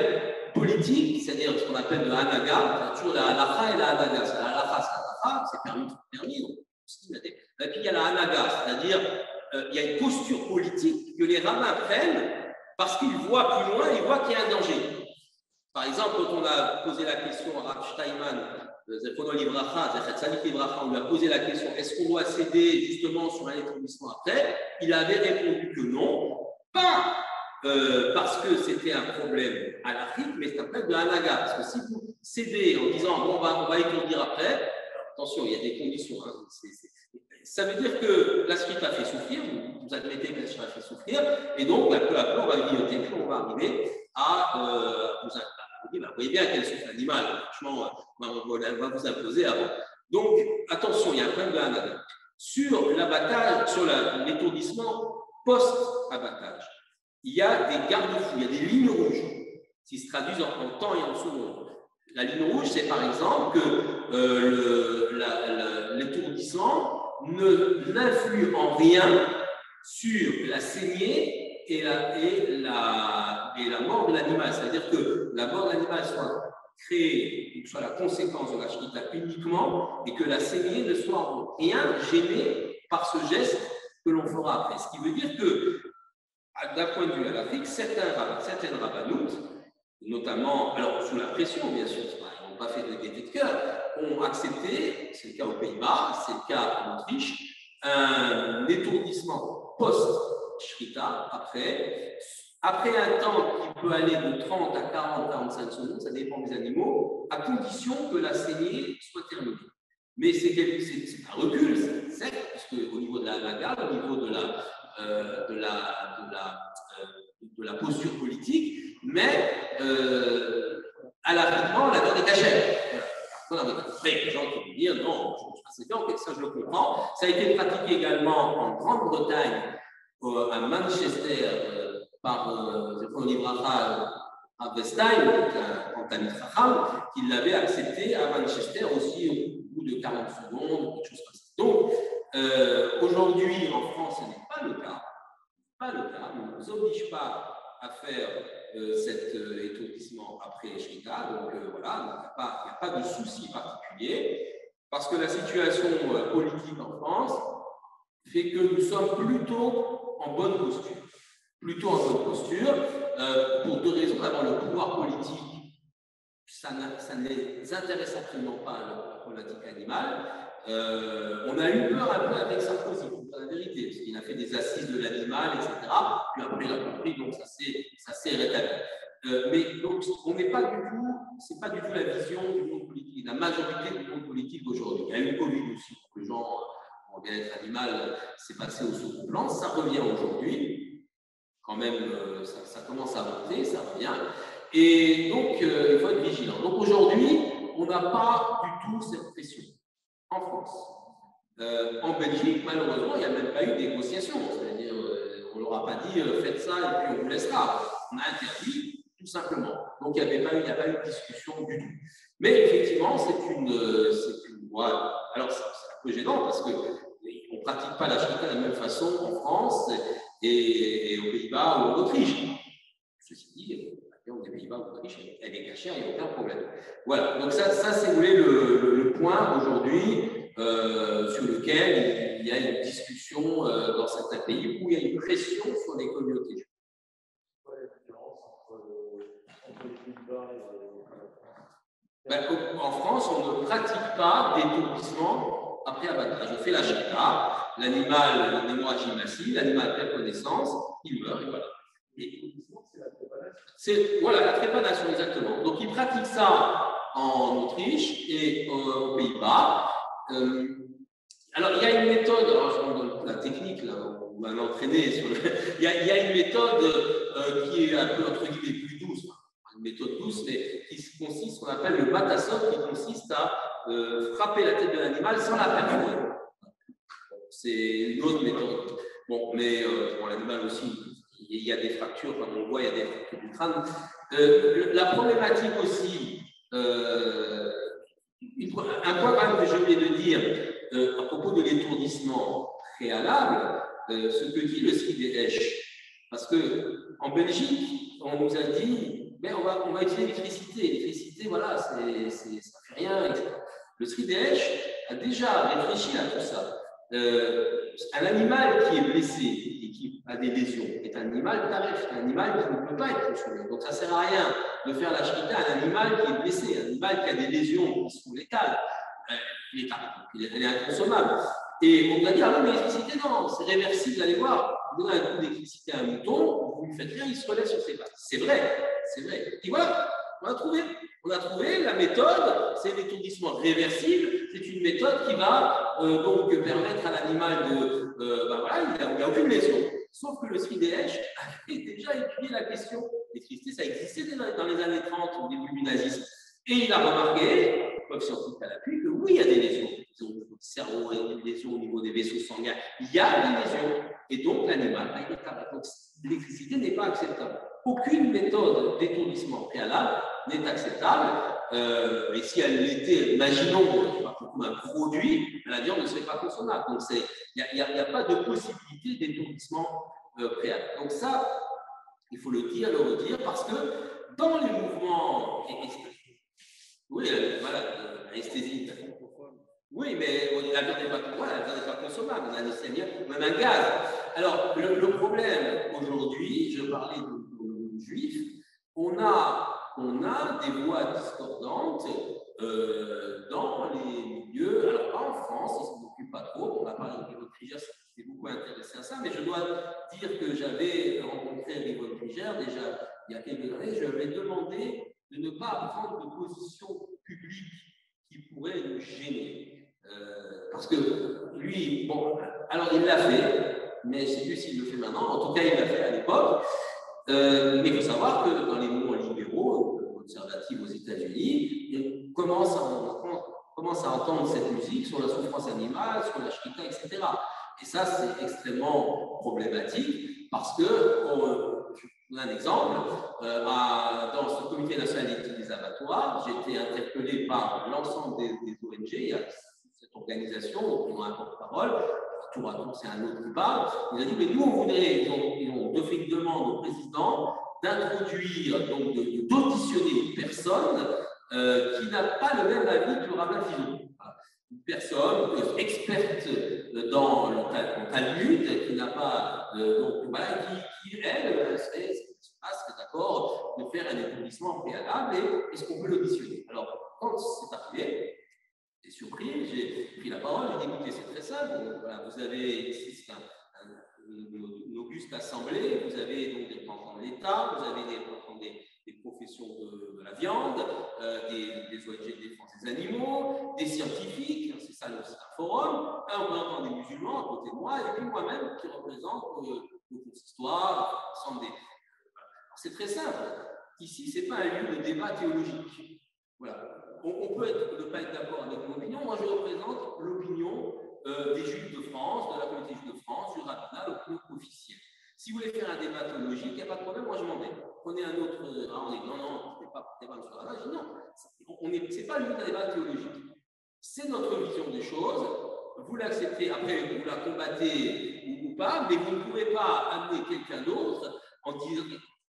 [SPEAKER 3] politique, c'est-à-dire ce qu'on appelle le hanaga, c'est toujours la halacha et la hanaga. La halacha, c'est permis, donc, et puis il y a la hanaga, c'est-à-dire il y a une posture politique que les rabbins prennent parce qu'ils voient plus loin, ils voient qu'il y a un danger. Par exemple, quand on a posé la question à Rav Steinman, Zephon Libracha, on lui a posé la question est-ce qu'on doit céder justement sur un étourdissement après? Il avait répondu que non, pas parce que c'était un problème halachique, mais c'est un problème de hanaga. Parce que si vous cédez en disant bon, on va étourdir après, attention, il y a des conditions. Hein, ça veut dire que la shrita fait souffrir, vous admettez que la shrita fait souffrir, et donc peu à peu, on va grignoter, puis on va arriver à vous vous voyez bien qu'elle souffre l'animal, franchement, elle va vous imposer avant. Donc, attention, il y a un problème de hanaga. Sur l'abattage, sur l'étourdissement post-abattage, il y a des garde-fous, il y a des lignes rouges qui se traduisent en temps et en secondes. La ligne rouge, c'est par exemple que l'étourdissement n'influe en rien sur la saignée et la mort de l'animal. C'est-à-dire que la mort de l'animal soit créée, soit la conséquence de la shrita uniquement, et que la saignée ne soit en rien gênée par ce geste que l'on fera après. Ce qui veut dire que, d'un point de vue halachique, certaines rabbanoutes, notamment, alors sous la pression, bien sûr, ils n'ont pas fait de gaieté de cœur, ont accepté, c'est le cas aux Pays-Bas, c'est le cas en Autriche, un étourdissement post-shrita, après un temps qui peut aller de 30 à 40, 45 secondes, ça dépend des animaux, à condition que la saignée soit terminée. Mais c'est un recul, certes, puisque au niveau de la halaga, au niveau de la posture politique, mais halachiquement, la viande est cachère. Voilà. Après, il y a des gens qui vont dire non, c'est bien, ça je le comprends. Ça a été pratiqué également en Grande-Bretagne, à Manchester, par Zephon Libracha à Westheim, en Tanit Chacham, qui l'avait accepté à Manchester aussi au bout de 40 secondes, quelque chose comme ça. Donc, aujourd'hui, en France, ce n'est pas le cas. On ne nous oblige pas à faire cet étourdissement après Shrita. Donc, voilà, il n'y a pas de souci particulier, parce que la situation politique en France fait que nous sommes plutôt en bonne posture. Pour deux raisons. D'abord, le pouvoir politique, ça ne les intéresse absolument pas la problématique animale. On a eu peur un peu avec Sarkozy, pour la vérité, parce qu'il a fait des assises de l'animal, etc. Puis après, il a compris, donc ça s'est rétabli. Mais donc, on n'est pas du tout, c'est pas du tout la vision du monde politique, la majorité du monde politique aujourd'hui. Il y a eu le Covid aussi, pour les gens, en bien-être animal, c'est passé au second plan, ça revient aujourd'hui. Quand même, ça commence à monter, ça revient. Et donc, il faut être vigilant. Donc aujourd'hui, on n'a pas du tout cette pression en France. En Belgique, malheureusement, il n'y a même pas eu de négociation. C'est-à-dire, on ne leur a pas dit faites ça et puis on vous laissera. On a interdit, tout simplement. Donc, il n'y a pas eu de discussion du tout. Mais effectivement, c'est une voie. Alors, c'est un peu gênant parce qu'on ne pratique pas la charité de la même façon en France et aux Pays-Bas ou en Autriche. Ceci dit, on est Pays-Bas ou en Autriche, elle est cachée, il n'y a aucun problème. Voilà, donc ça c'est vous voulez, le point aujourd'hui sur lequel il y a une discussion dans certains pays où il y a une pression sur les communautés.
[SPEAKER 4] Quelle est la différence entre les Pays-Bas
[SPEAKER 3] et en France, on ne pratique pas d'étourdissement après abattage. On fait la shahada, l'animal, l'hémorragie massive, l'animal perd connaissance, il meurt et voilà. C'est la trépanation, exactement. Donc, ils pratiquent ça en Autriche et aux Pays-Bas. Alors, il y a une méthode, alors je rentre dans la technique, là, on va m'entraîner sur le. Il y a une méthode qui est un peu, entre guillemets, plus douce, une méthode douce, mais qui consiste, ce qu'on appelle le matasok, qui consiste à frapper la tête de l'animal sans la perforer. C'est une autre méthode. Bon, mais pour l'animal aussi, il y a des fractures, comme on voit, il y a des fractures du crâne. La problématique aussi, un point quand même que j'ai oublié de dire à propos de l'étourdissement préalable, ce que dit le SRIDH. Parce qu'en Belgique, on nous a dit, mais on va utiliser l'électricité. L'électricité, voilà, ça ne fait rien, etc. Le SRIDH a déjà réfléchi à tout ça. Un animal qui est blessé et qui a des lésions est un animal tarif, un animal qui ne peut pas être consommé. Donc ça ne sert à rien de faire la shrita à un animal qui est blessé, un animal qui a des lésions qui sont létales. Il est tarif, elle est inconsommable. Et on va dire, ah non, mais l'électricité, non, c'est réversible, allez voir. Vous donnez un coup d'électricité à un mouton, vous ne lui faites rien, il se relève sur ses pattes. C'est vrai, c'est vrai. Et voilà, on a trouvé la méthode, c'est l'étourdissement réversible. C'est une méthode qui va donc permettre à l'animal de. Voilà, il n'y a aucune lésion. Sauf que le SRIDH avait déjà étudié la question. L'électricité, ça existait dans les années 30, au début du nazisme. Et il a remarqué, preuve scientifique à l'appui, que oui, il y a des lésions. Au niveau du cerveau, il y a des lésions au niveau des vaisseaux sanguins. Il y a des lésions. Et donc, l'animal, il est capable. Donc, l'électricité n'est pas acceptable. Aucune méthode d'étourdissement préalable n'est acceptable. Et si elle l'était, imaginons, un produit, la viande ne serait pas consommable. Donc, il n'y a pas de possibilité d'étourdissement préalable. Donc, ça, il faut le dire, le redire, parce que dans les mouvements. Oui, voilà, l'anesthésie. Oui, mais la viande n'est pas consommable. On a même un gaz. Alors, le problème aujourd'hui, je parlais de juifs, on a des voix discordantes dans les milieux. Alors, pas en France, ils ne s'en occupent pas trop. On a parlé de Rivon Krieger, qui s'est beaucoup intéressé à ça, mais je dois dire que j'avais rencontré Rivon Krieger déjà il y a quelques années. Je lui ai demandé de ne pas prendre de position publique qui pourrait le gêner. Parce que lui, bon, alors il l'a fait, mais je ne sais plus s'il le fait maintenant. En tout cas, il l'a fait à l'époque. Mais il faut savoir que dans les mouvements libéraux, conservatifs aux États-Unis, on commence à entendre cette musique sur la souffrance animale, sur la shrita, etc. Et ça, c'est extrêmement problématique parce que, je vous donne un exemple, dans ce comité national d'éthique des abattoirs, j'ai été interpellé par l'ensemble des ONG. Il y a cette organisation, on a un porte-parole. Tour à tour, c'est un autre débat. Il a dit, mais nous, on voudrait, ils ont fait une demande au président d'introduire, donc d'auditionner une personne qui n'a pas le même avis que le rabbin Fillon. Une personne experte dans le Talmud, qui n'a pas, donc voilà, qui elle, serait d'accord de faire un établissement préalable et est-ce qu'on peut l'auditionner? Alors, quand c'est arrivé, et surpris, j'ai pris la parole, j'ai dit écoutez, c'est très simple. Voilà, vous avez ici une auguste assemblée, vous avez donc des représentants de l'État, vous avez des représentants des professions de la viande, des ONG de défense des animaux, des scientifiques, c'est ça, c'est un forum, un représentant des musulmans à côté de moi, et puis moi-même qui représente le consistoire, l'ensemble des. C'est très simple. Ici, ce n'est pas un lieu de débat théologique. Voilà. On peut ne pas être d'accord avec mon opinion. Moi, je représente l'opinion des Juifs de France, de la communauté juive de France, du rabbinat, l'opinion officielle. Si vous voulez faire un débat théologique, il n'y a pas de problème, moi je m'en vais. Prenez un autre. On dit non, ce n'est pas débat sur la je dis non, ce n'est pas le but d'un débat théologique. C'est notre vision des choses. Vous l'acceptez, après vous la combattez ou pas, mais vous ne pouvez pas amener quelqu'un d'autre en disant.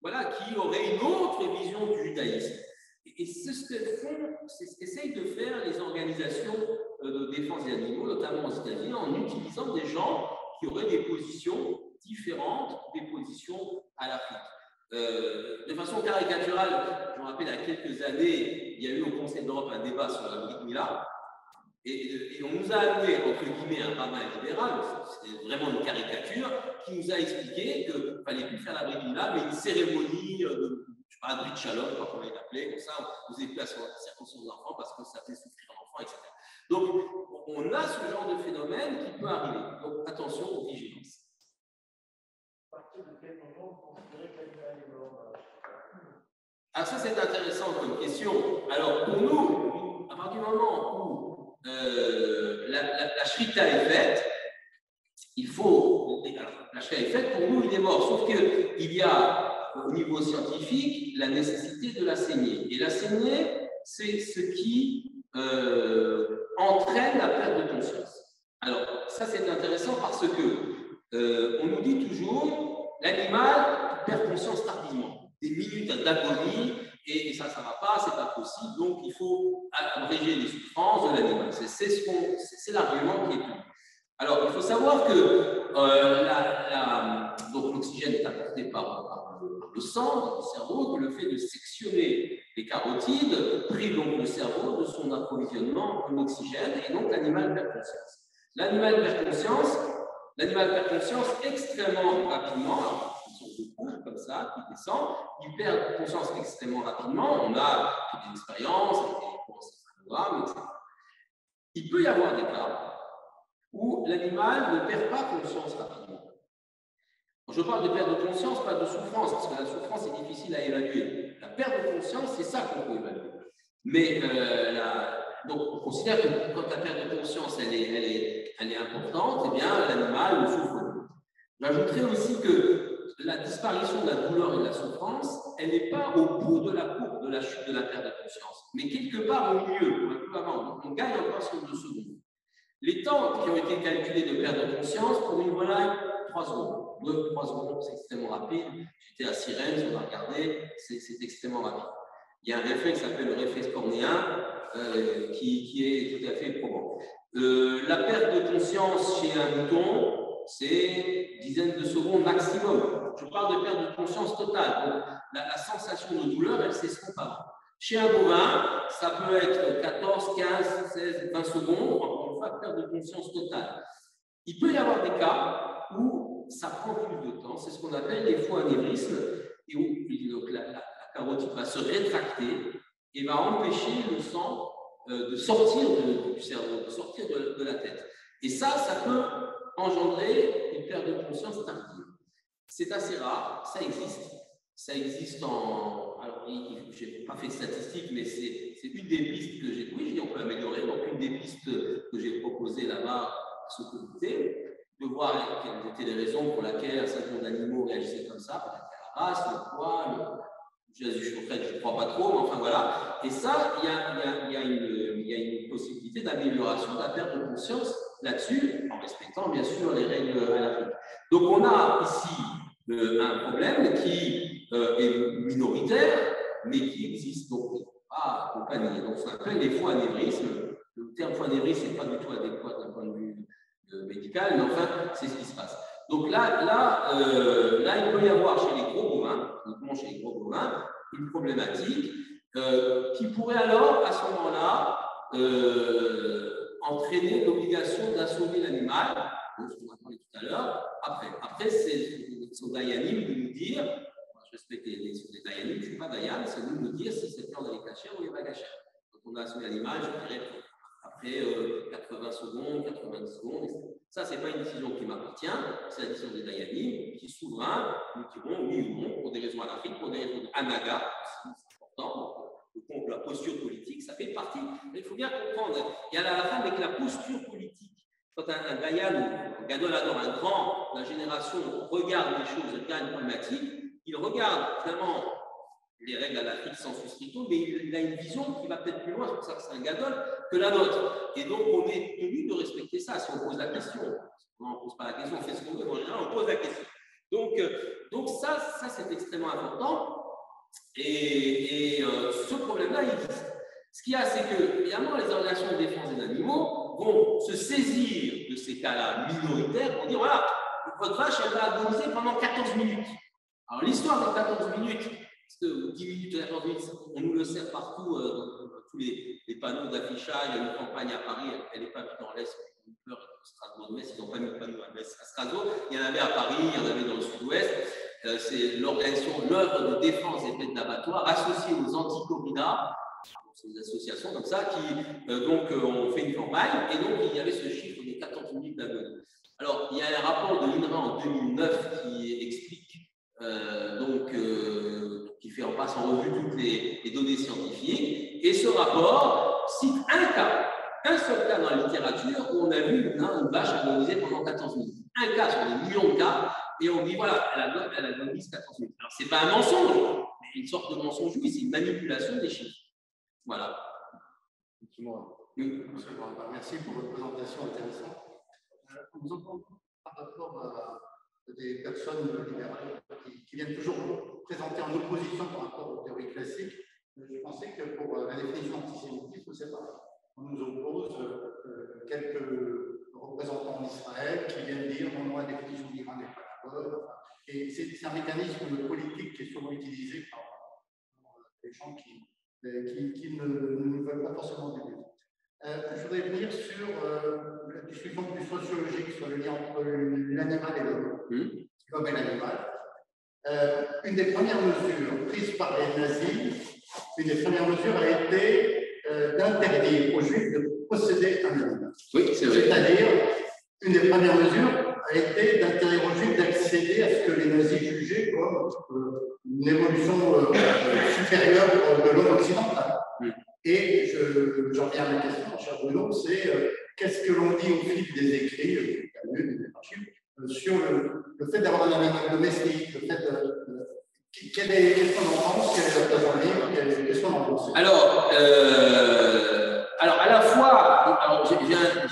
[SPEAKER 3] Voilà, qui aurait une autre vision du judaïsme. Et c'est ce qu'essayent de faire les organisations de défense des animaux, notamment aux États-Unis, en utilisant des gens qui auraient des positions différentes des positions à l'Afrique. De façon caricaturale, je me rappelle, il y a quelques années, il y a eu au Conseil d'Europe un débat sur la Brit Mila, et on nous a amené, entre guillemets, un rabbin libéral, c'était vraiment une caricature, qui nous a expliqué qu'il ne fallait plus faire la Brit Mila, mais une cérémonie de, je sais pas, Brit Shalom, je ne sais pas comment il l'appelait, comme ça, vous n'avez plus à circoncire aux enfants parce que ça fait souffrir l'enfant, etc. Donc, on a ce genre de phénomène qui peut arriver. Donc, attention, vigilance.
[SPEAKER 4] À partir de quel moment vous considérez que l'animal est mort?
[SPEAKER 3] Ah, ça, c'est intéressant comme question. Alors, pour nous, à partir du moment où la shrita est faite, il faut. La shrita est faite, pour nous, il est mort. Sauf qu'il y a, au niveau scientifique, la nécessité de la saignée. Et la saignée, c'est ce qui entraîne la perte de conscience. Alors, ça, c'est intéressant parce que on nous dit toujours l'animal perd conscience tardivement. Des minutes d'agonie, et ça ne va pas, c'est pas possible, donc il faut abréger les souffrances de l'animal. C'est l'argument qui est tenu. Alors, il faut savoir que donc l'oxygène est apporté par le sang, le cerveau, que le fait de sectionner les carotides prive donc le cerveau de son approvisionnement en oxygène, et donc l'animal perd conscience. L'animal perd conscience extrêmement rapidement. Alors, de couche comme ça, qui descend, il perd conscience extrêmement rapidement. On a fait des expériences avec des encéphalogrammes, etc. Il peut y avoir des cas où l'animal ne perd pas conscience rapidement. Quand je parle de perte de conscience, pas de souffrance, parce que la souffrance est difficile à évaluer. La perte de conscience, c'est ça qu'on peut évaluer. Mais donc, on considère que quand la perte de conscience elle est importante, eh bien l'animal ne souffre plus. J'ajouterais aussi que la disparition de la douleur et de la souffrance, elle n'est pas au bout de la courbe de la chute de la perte de conscience, mais quelque part au milieu, un peu avant. Donc on gagne encore sur 2 secondes. Les temps qui ont été calculés de perte de conscience, pour une volaille, 3 secondes. 2-3 secondes, c'est extrêmement rapide. J'étais à Sirène, si on a regardé, c'est extrêmement rapide. Il y a un réflexe qui s'appelle le réflexe cornéen, qui est tout à fait probant. La perte de conscience chez un mouton, c'est dizaines de secondes maximum. Je parle de perte de conscience totale. Donc, la sensation de douleur, elle s'estompe avant. Chez un bovin, ça peut être 14, 15, 16, 20 secondes, encore une fois, perte de conscience totale. Il peut y avoir des cas où ça prend plus de temps, c'est ce qu'on appelle les faux anévrismes, et où donc, la carotide va se rétracter et va empêcher le sang de sortir du cerveau, de sortir de la tête. Et ça peut engendrer une perte de conscience tardive. C'est assez rare, ça existe. Ça existe en. Alors, je n'ai pas fait de statistiques, mais c'est une des pistes que j'ai. Oui, on peut améliorer. Donc, une des pistes que j'ai proposées là-bas à ce comité, de voir quelles étaient les raisons pour lesquelles un certain nombre d'animaux réagissaient comme ça, peut-être la race, le poids, je ne crois pas trop, mais enfin voilà. Et ça, il y a une possibilité d'amélioration de la perte de conscience là-dessus, en respectant bien sûr les règles à l'Afrique. Donc on a ici un problème qui est minoritaire, mais qui existe, donc il ne faut pas accompagner. Donc ça s'appelle les faux anévrismes. Le terme faux anévrisme n'est pas du tout adéquat d'un point de vue médical, mais enfin, c'est ce qui se passe. Donc là, il peut y avoir chez les gros bovins, uniquement chez les gros bovins, une problématique qui pourrait alors, à ce moment-là, entraîner l'obligation d'assommer l'animal, ce qu'on a parlé tout à l'heure, après c'est son dayanim de nous dire, je respecte les dayanim, je ne suis pas dayan, c'est de nous dire si cette viande est cachère ou elle n'est pas cachère. Quand on a assommé l'animal, je dirais après 80 secondes, 90 secondes, etc. Ça, ce n'est pas une décision qui m'appartient, c'est la décision des dayanim qui, souverains, nous diront oui ou non, pour des raisons halachiques, pour des raisons d'anaga, c'est important. Donc, la posture politique, ça fait partie. Mais il faut bien comprendre, il y a la femme avec la posture politique. Quand un dayan ou un gadolador, un grand de la génération, regarde les choses, regarde une problématique, il regarde finalement les règles halachiques sans stricto, mais il a une vision qui va peut-être plus loin, c'est pour ça que c'est un gadol, que la nôtre. Et donc, on est tenu de respecter ça si on pose la question. On ne pose pas la question, on fait ce qu'on veut, mais en général, on pose la question. Donc ça c'est extrêmement important. Et ce problème-là existe. Ce qu'il y a, c'est que, évidemment, les organisations de défense des animaux vont se saisir de ces cas-là minoritaires pour dire voilà, votre vache, elle va agoniser pendant 14 minutes. Alors, l'histoire des 14 minutes, parce que 10 minutes, 14 minutes, on nous le sert partout dans tous les panneaux d'affichage. Il y a une campagne à Paris, elle n'est pas vue dans l'Est, on a peur de Strasbourg de Metz, ils n'ont pas mis de panneau à Strasbourg. Il y en avait à Paris, il y en avait dans le sud-ouest. C'est l'organisation, l'œuvre de défense des bêtes d'abattoir associée aux anti-corridas, ces associations comme ça qui ont fait une campagne et donc il y avait ce chiffre de 14 minutes d'agonie. Alors il y a un rapport de l'INRA en 2009 qui explique qui fait en passe en revue toutes les données scientifiques et ce rapport cite un seul cas dans la littérature où on a vu une vache agoniser pendant 14 minutes. Un cas sur des millions de cas. Et on dit, voilà, elle agonise 14 minutes. Alors, ce n'est pas un mensonge, mais une sorte de mensonge, oui, c'est une manipulation des chiffres. Voilà.
[SPEAKER 5] Oui. Merci pour votre présentation intéressante. On vous entend par rapport à des personnes libérales qui viennent toujours présenter en opposition par rapport aux théories classiques. Je pensais que pour la définition antisémitisme, c'est pareil. On nous oppose quelques représentants d'Israël qui viennent dire non, la définition d'Iran n'est pas la bonne. Et c'est un mécanisme politique qui est souvent utilisé par les gens qui ne veulent pas forcément du bien. Je voudrais venir sur la discussion plus sociologique sur le lien entre l'animal et l'homme, l'homme et l'animal. Une des premières mesures prises par les nazis, a été d'interdire aux Juifs de posséder un animal.
[SPEAKER 3] Oui, c'est vrai.
[SPEAKER 5] C'est-à-dire, une des premières mesures a été d'interdire aux Juifs d'accéder à ce que les nazis jugeaient comme une évolution supérieure de l'homme occidental. Et j'en viens à ma question, cher Bruno, c'est qu'est-ce que l'on dit au fil des écrits, des archives, sur le fait d'avoir un animal domestique, le fait qu'est-ce qu'on en pense, quelle est la place en livre, qu'est-ce qu'on en pense?
[SPEAKER 3] Alors, à la fois,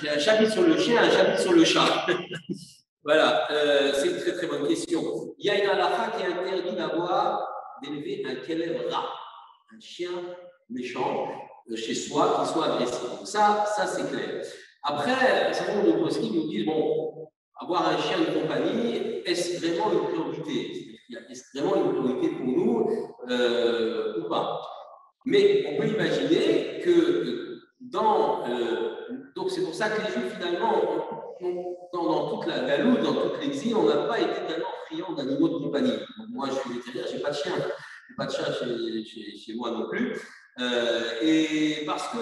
[SPEAKER 3] j'ai un chapitre sur le chien, un chapitre sur le chat. Voilà, c'est une très très bonne question. Il y a une halakha qui interdit d'élever un kelev ra, un chien méchant chez soi qui soit agressif. Donc ça c'est clair. Après, un certain nombre de poskim nous disent bon, avoir un chien de compagnie, est-ce vraiment une priorité? Est-ce vraiment une priorité pour nous ou pas? Mais on peut imaginer que donc c'est pour ça que les Juifs finalement, dans toute la galoute, dans toute l'exil, on n'a pas été tellement friands d'animaux de compagnie. Donc, moi, je suis vétérinaire, je n'ai pas de chien. Je n'ai pas de chien chez moi non plus. Et parce que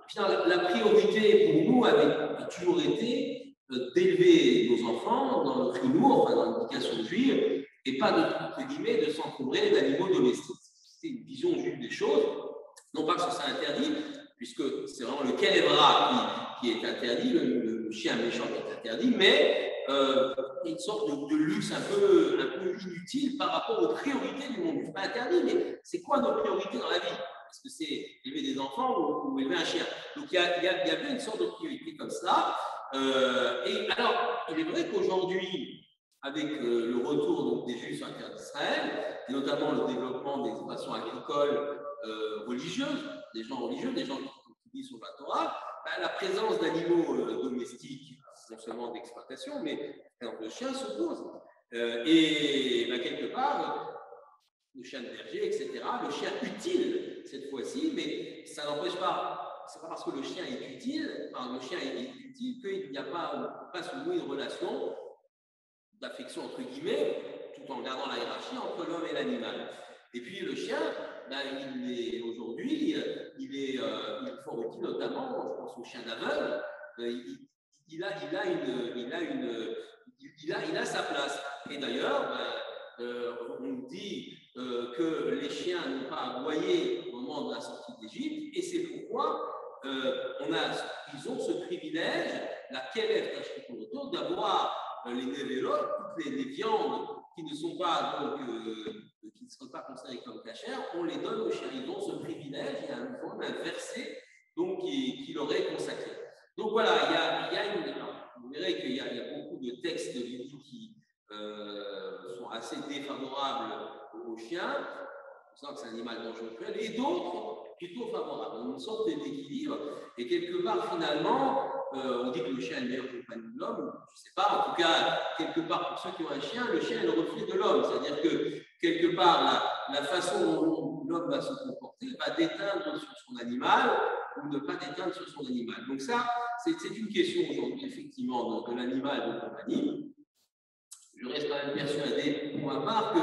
[SPEAKER 3] finalement, la priorité pour nous a toujours été d'élever nos enfants dans notre humour, enfin dans l'éducation juive, et pas de s'encombrer d'animaux domestiques. C'est une vision juive des choses. Non pas que ce soit interdit, puisque c'est vraiment le kélébra qui est interdit, le chien méchant qui est interdit, mais une sorte de luxe un peu inutile par rapport aux priorités du monde. Ce n'est pas interdit, mais c'est quoi nos priorités dans la vie? Est-ce que c'est élever des enfants ou élever un chien? Donc il y a bien une sorte de priorité comme ça. Et alors, il est vrai qu'aujourd'hui, avec le retour donc, des Juifs sur la terre d'Israël, et notamment le développement des exploitations agricoles religieuses, des gens qui vivent sur la Torah, la présence d'animaux domestiques, non seulement d'exploitation, mais le chien se pose. Et quelque part, le chien de berger, etc., le chien utile cette fois-ci, mais ça n'empêche pas, pas parce que le chien est utile, qu'il n'y a pas se nouer une relation d'affection entre guillemets, tout en gardant la hiérarchie entre l'homme et l'animal. Et puis le chien, aujourd'hui, il est fort utile, notamment, je pense au chien d'aveugle, il a sa place. Et d'ailleurs, on nous dit que les chiens n'ont pas aboyé au moment de la sortie d'Égypte, et c'est pourquoi ils ont ce privilège, la kelef tashkitoto, d'avoir les névélotes, toutes les viandes qui ne sont pas qui ne sont pas considérées comme cachères, on les donne aux chiens. Ils ont ce privilège, il y a un verset donc, qui leur est consacré. Donc voilà, vous verrez qu'il y a beaucoup de textes bibliques qui sont assez défavorables aux chiens, on sent que c'est un animal dangereux, et d'autres plutôt favorables. On a une sorte d'équilibre, et quelque part, finalement, on dit que le chien est le meilleur compagnon de l'homme, je ne sais pas, en tout cas, quelque part, pour ceux qui ont un chien, le chien est le reflet de l'homme, c'est-à-dire que, quelque part, la façon dont l'homme va se comporter va déteindre sur son animal ou ne pas déteindre sur son animal. Donc ça, c'est une question aujourd'hui, effectivement, de l'animal de compagnie. Je reste quand même persuadé, pour ma part, que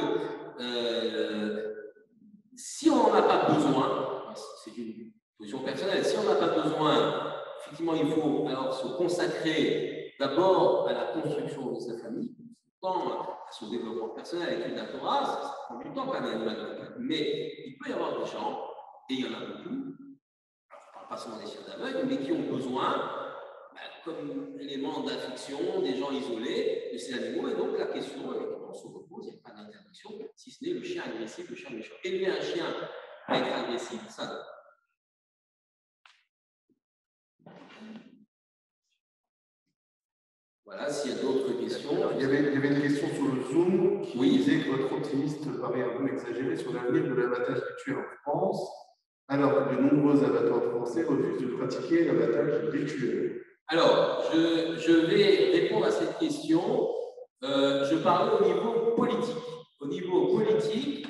[SPEAKER 3] si on n'en a pas besoin, c'est une position personnelle, si on n'en a pas besoin, effectivement, il faut alors se consacrer d'abord à la construction de sa famille, à son développement personnel avec la Torah, ça prend du temps qu'un animal de compagnie. Mais il peut y avoir des gens, et il y en a beaucoup, alors je ne parle pas seulement des chiens d'aveugle, mais qui ont besoin, comme élément d'affection, des gens isolés de ces animaux, et donc la question, évidemment, se repose, il n'y a pas d'interdiction, si ce n'est le chien agressif, le chien méchant. Élever un chien à être agressif, ça non. Voilà, s'il y a d'autres questions.
[SPEAKER 6] Il y avait une question sur le Zoom qui disait que votre optimisme paraît un peu exagéré sur l'avenir de l'abattage rituel en France, alors que de nombreux abattoirs français refusent de pratiquer l'abattage rituel.
[SPEAKER 3] Alors, je vais répondre à cette question. Je parlais au niveau politique. Au niveau politique,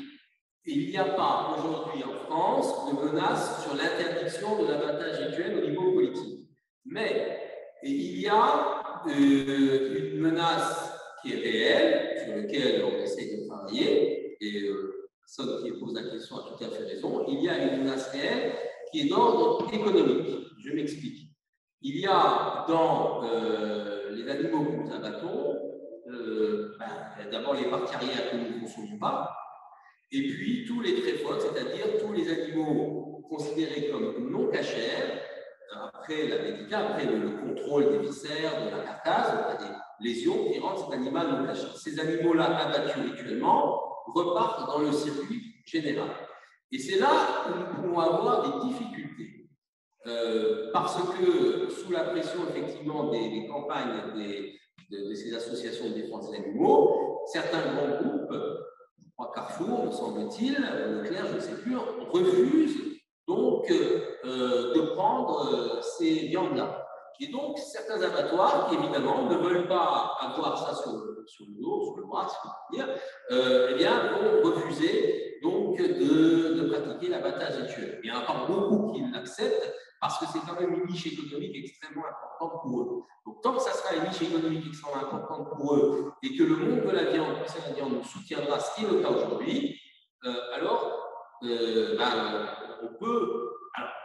[SPEAKER 3] il n'y a pas aujourd'hui en France de menace sur l'interdiction de l'abattage rituel au niveau politique. Mais il y a une menace qui est réelle, sur laquelle on essaie de travailler, et personne qui pose la question a tout à fait raison. Il y a une menace réelle qui est d'ordre économique. Je m'explique. Il y a dans les animaux que nous abattons, d'abord les parties arrière que nous ne consommons pas, et puis tous les tréfotes, c'est-à-dire tous les animaux considérés comme non cachers, après la médica, après le contrôle des viscères, de la carcasse, il y a des lésions qui rendent cet animal non caché. Ces animaux-là, abattus rituellement, repartent dans le circuit général. Et c'est là où nous pouvons avoir des difficultés. Parce que, sous la pression, effectivement, des campagnes de ces associations de défense des animaux, certains grands groupes, je crois Carrefour, me semble-t-il, Leclerc, je ne sais plus, refusent donc de prendre ces viandes-là. Et donc, certains abattoirs qui, évidemment, ne veulent pas avoir ça sur le dos, sur le bras, si on peut dire, eh bien, vont refuser donc de pratiquer l'abattage rituel. Il y en a encore beaucoup qui l'acceptent parce que c'est quand même une niche économique extrêmement importante pour eux. Donc, tant que ça sera une niche économique extrêmement importante pour eux et que le monde de la viande, la viande, nous soutiendra, ce qui est le cas aujourd'hui, alors on peut,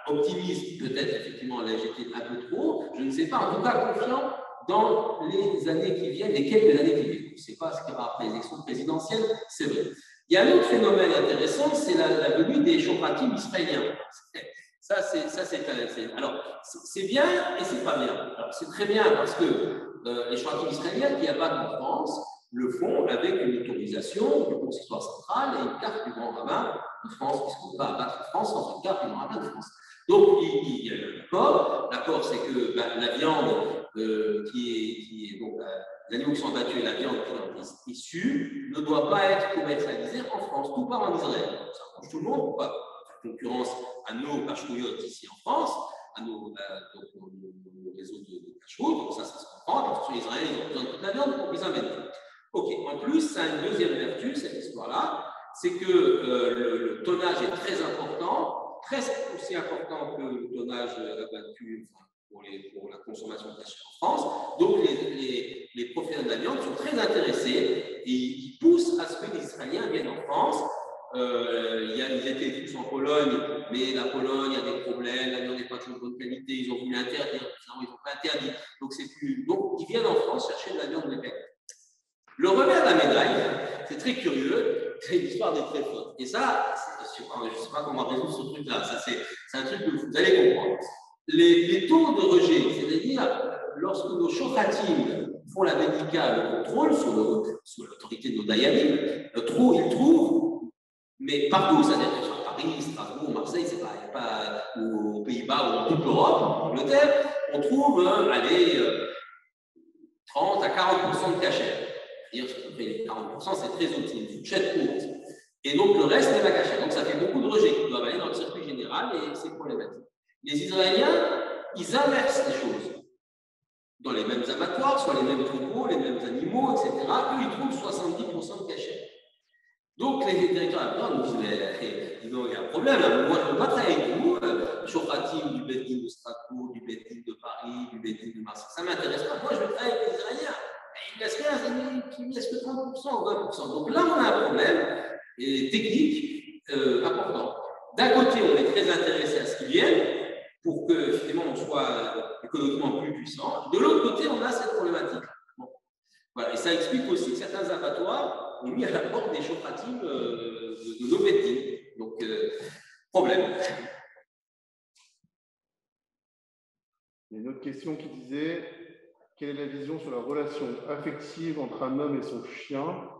[SPEAKER 3] optimiste peut-être effectivement, là j'étais un peu trop, je ne sais pas, en tout cas confiant dans les années qui viennent, les quelques années qui viennent. Je ne sais pas ce qu'il y aura après les élections présidentielles, c'est vrai. Il y a un autre phénomène intéressant, c'est la venue des chopratim israéliens. Ça, c'est alors, c'est bien et c'est pas bien. Alors, c'est très bien parce que les chopratim israéliens qui abattent en France le font avec une autorisation du consistoire central et une carte du grand rabbin de France, puisqu'on ne peut pas abattre en France sans une carte du grand rabbin de France. Donc, il y a l'accord. L'accord, c'est que la viande qui est donc les animaux qui sont abattus et la viande qui en est issue ne doit pas être commercialisée en France. Tout part en Israël. Ça arrange tout le monde pour pas faire concurrence à nos pachouillottes ici en France, à nos réseaux de cachots. Donc, ça se comprend. Parce que les Israéliens, ils ont besoin de toute la viande pour qu'ils en vendent. Ok, en plus, ça a une deuxième vertu, cette histoire-là, c'est que le tonnage est très important presque aussi important que le tonnage abattu pour la consommation de la chair en France. Donc les professionnels de la viande sont très intéressés et ils poussent à ce que les Israéliens viennent en France. Ils étaient tous en Pologne, mais la Pologne a des problèmes, la viande n'est pas toujours de bonne qualité, ils ont voulu interdire, finalement ils n'ont pas interdit. Donc ils viennent en France chercher de la viande de qualité. Le revers de la médaille, c'est très curieux, c'est l'histoire des très fortes. Et ça, je ne sais pas comment résoudre ce truc-là, c'est un truc que vous allez comprendre. Les taux de rejet, c'est-à-dire lorsque nos shochatim font la médicale, le contrôle sous l'autorité de nos dayamim, ils trouvent, mais partout, c'est-à-dire que sur Paris, Strasbourg, Marseille, c'est pas, ou aux Pays-Bas ou dans toute l'Europe, en Angleterre, on trouve 30 à 40% de cachère. C'est-à-dire que les 40%, c'est très haut, c'est une fourchette courte. Et donc le reste n'est pas caché. Donc ça fait beaucoup de rejets qui doivent aller dans le circuit général et c'est problématique. Les Israéliens, ils inversent les choses. Dans les mêmes abattoirs, soit les mêmes troupeaux, les mêmes animaux, etc. Eux, ils trouvent 70% de cachère. Donc les directeurs abattoirs nous disent, mais il y a un problème, moi je ne veux pas travailler avec vous, Shochatim du Beddin de Strasbourg, du Beddin de Paris, du Beddin de Marseille, ça ne m'intéresse pas, moi je veux travailler avec les Israéliens. Il ne laisse rien, il ne laisse que 30% ou 20%. Donc là, on a un problème technique important. D'un côté, on est très intéressé à ce qu'ils viennent pour que finalement on soit économiquement plus puissant. De l'autre côté, on a cette problématique. Bon. Voilà. Et ça explique aussi que certains abattoirs ont mis à la porte des shochatim de nos beddines. Donc, problème.
[SPEAKER 6] Il y a une autre question qui disait quelle est la vision sur la relation affective entre un homme et son chien?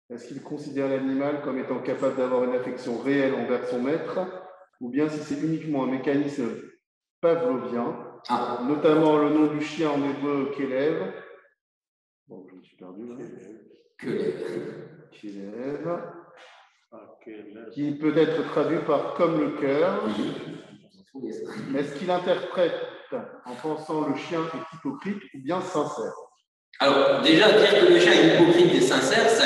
[SPEAKER 6] Est-ce qu'il considère l'animal comme étant capable d'avoir une affection réelle envers son maître, ou bien si c'est uniquement un mécanisme pavlovien, notamment le nom du chien en hébreu Kelev. Bon, je me suis perdu là. Kelev. Qui peut être traduit par comme le cœur. Est-ce qu'il interprète en pensant le chien est hypocrite ou bien sincère?
[SPEAKER 3] Alors, déjà, dire que le chien est hypocrite et sincère, ça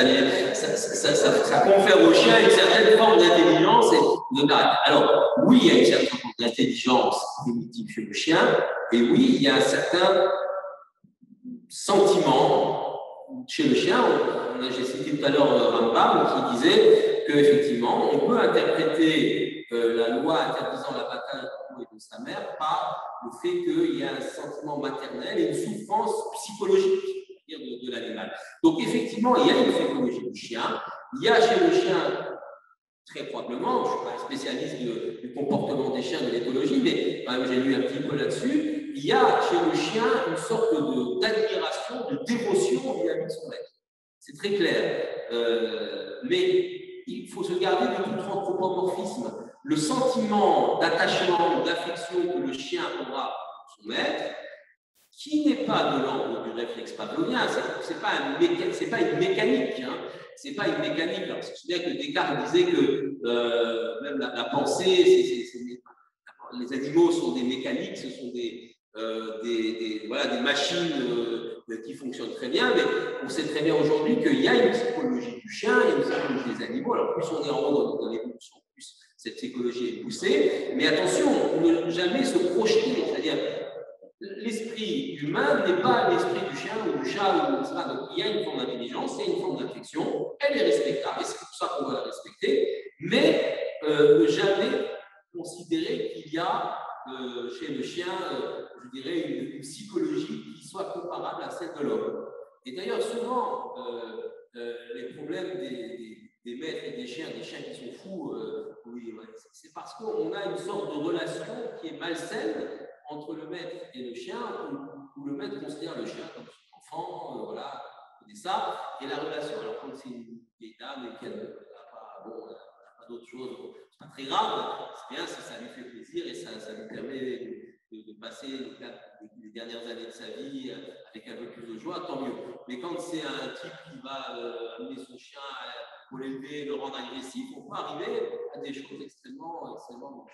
[SPEAKER 3] confère au chien une certaine forme d'intelligence et de caractère. Alors, oui, il y a une certaine forme d'intelligence primitive chez le chien, et oui, il y a un certain sentiment chez le chien. J'ai cité tout à l'heure Rambam qui disait qu'effectivement, on peut interpréter la loi interdisant l'abattage du et de sa mère par le fait qu'il y a un sentiment maternel et une souffrance psychologique de l'animal. Donc effectivement, il y a une psychologie du chien. Il y a chez le chien, très probablement, je ne suis pas un spécialiste du comportement des chiens, de l'éthologie, mais quand même j'ai lu un petit peu là-dessus, il y a chez le chien une sorte d'admiration, de dévotion vis-à-vis de son maître. C'est très clair. Mais il faut se garder de tout anthropomorphisme. Le sentiment d'attachement ou d'affection que le chien aura pour son maître, qui n'est pas de l'ordre du réflexe pavlovien, c'est pas une mécanique. Hein. C'est pas une mécanique. Alors, c'est bien que Descartes disait que même la pensée, les animaux sont des mécaniques, ce sont des machines qui fonctionnent très bien, mais on sait très bien aujourd'hui qu'il y a une psychologie du chien, il y a une psychologie des animaux. Alors, plus on est en haut dans l'évolution, plus cette psychologie est poussée. Mais attention, ne jamais se projeter, c'est-à-dire l'esprit humain n'est pas l'esprit du chien ou du chat, etc. Donc, il y a une forme d'intelligence, il y a une forme d'affection, elle est respectable, et c'est pour ça qu'on doit la respecter, mais ne jamais considérer qu'il y a chez le chien, je dirais, une psychologie qui soit comparable à celle de l'homme. Et d'ailleurs, souvent, les problèmes des maîtres et des chiens qui sont fous, c'est parce qu'on a une sorte de relation qui est malsaine entre le maître et le chien, où le maître considère le chien comme son enfant, voilà, c'est ça, et la relation, alors quand c'est une vieille dame et qu'elle n'a pas d'autre chose, c'est pas très grave, c'est bien si ça lui fait plaisir et ça lui permet de passer les dernières années de sa vie avec un peu plus de joie, tant mieux. Mais quand c'est un type qui va amener son chien pour l'élever, le rendre agressif, on peut arriver à des choses extrêmement dangereuses.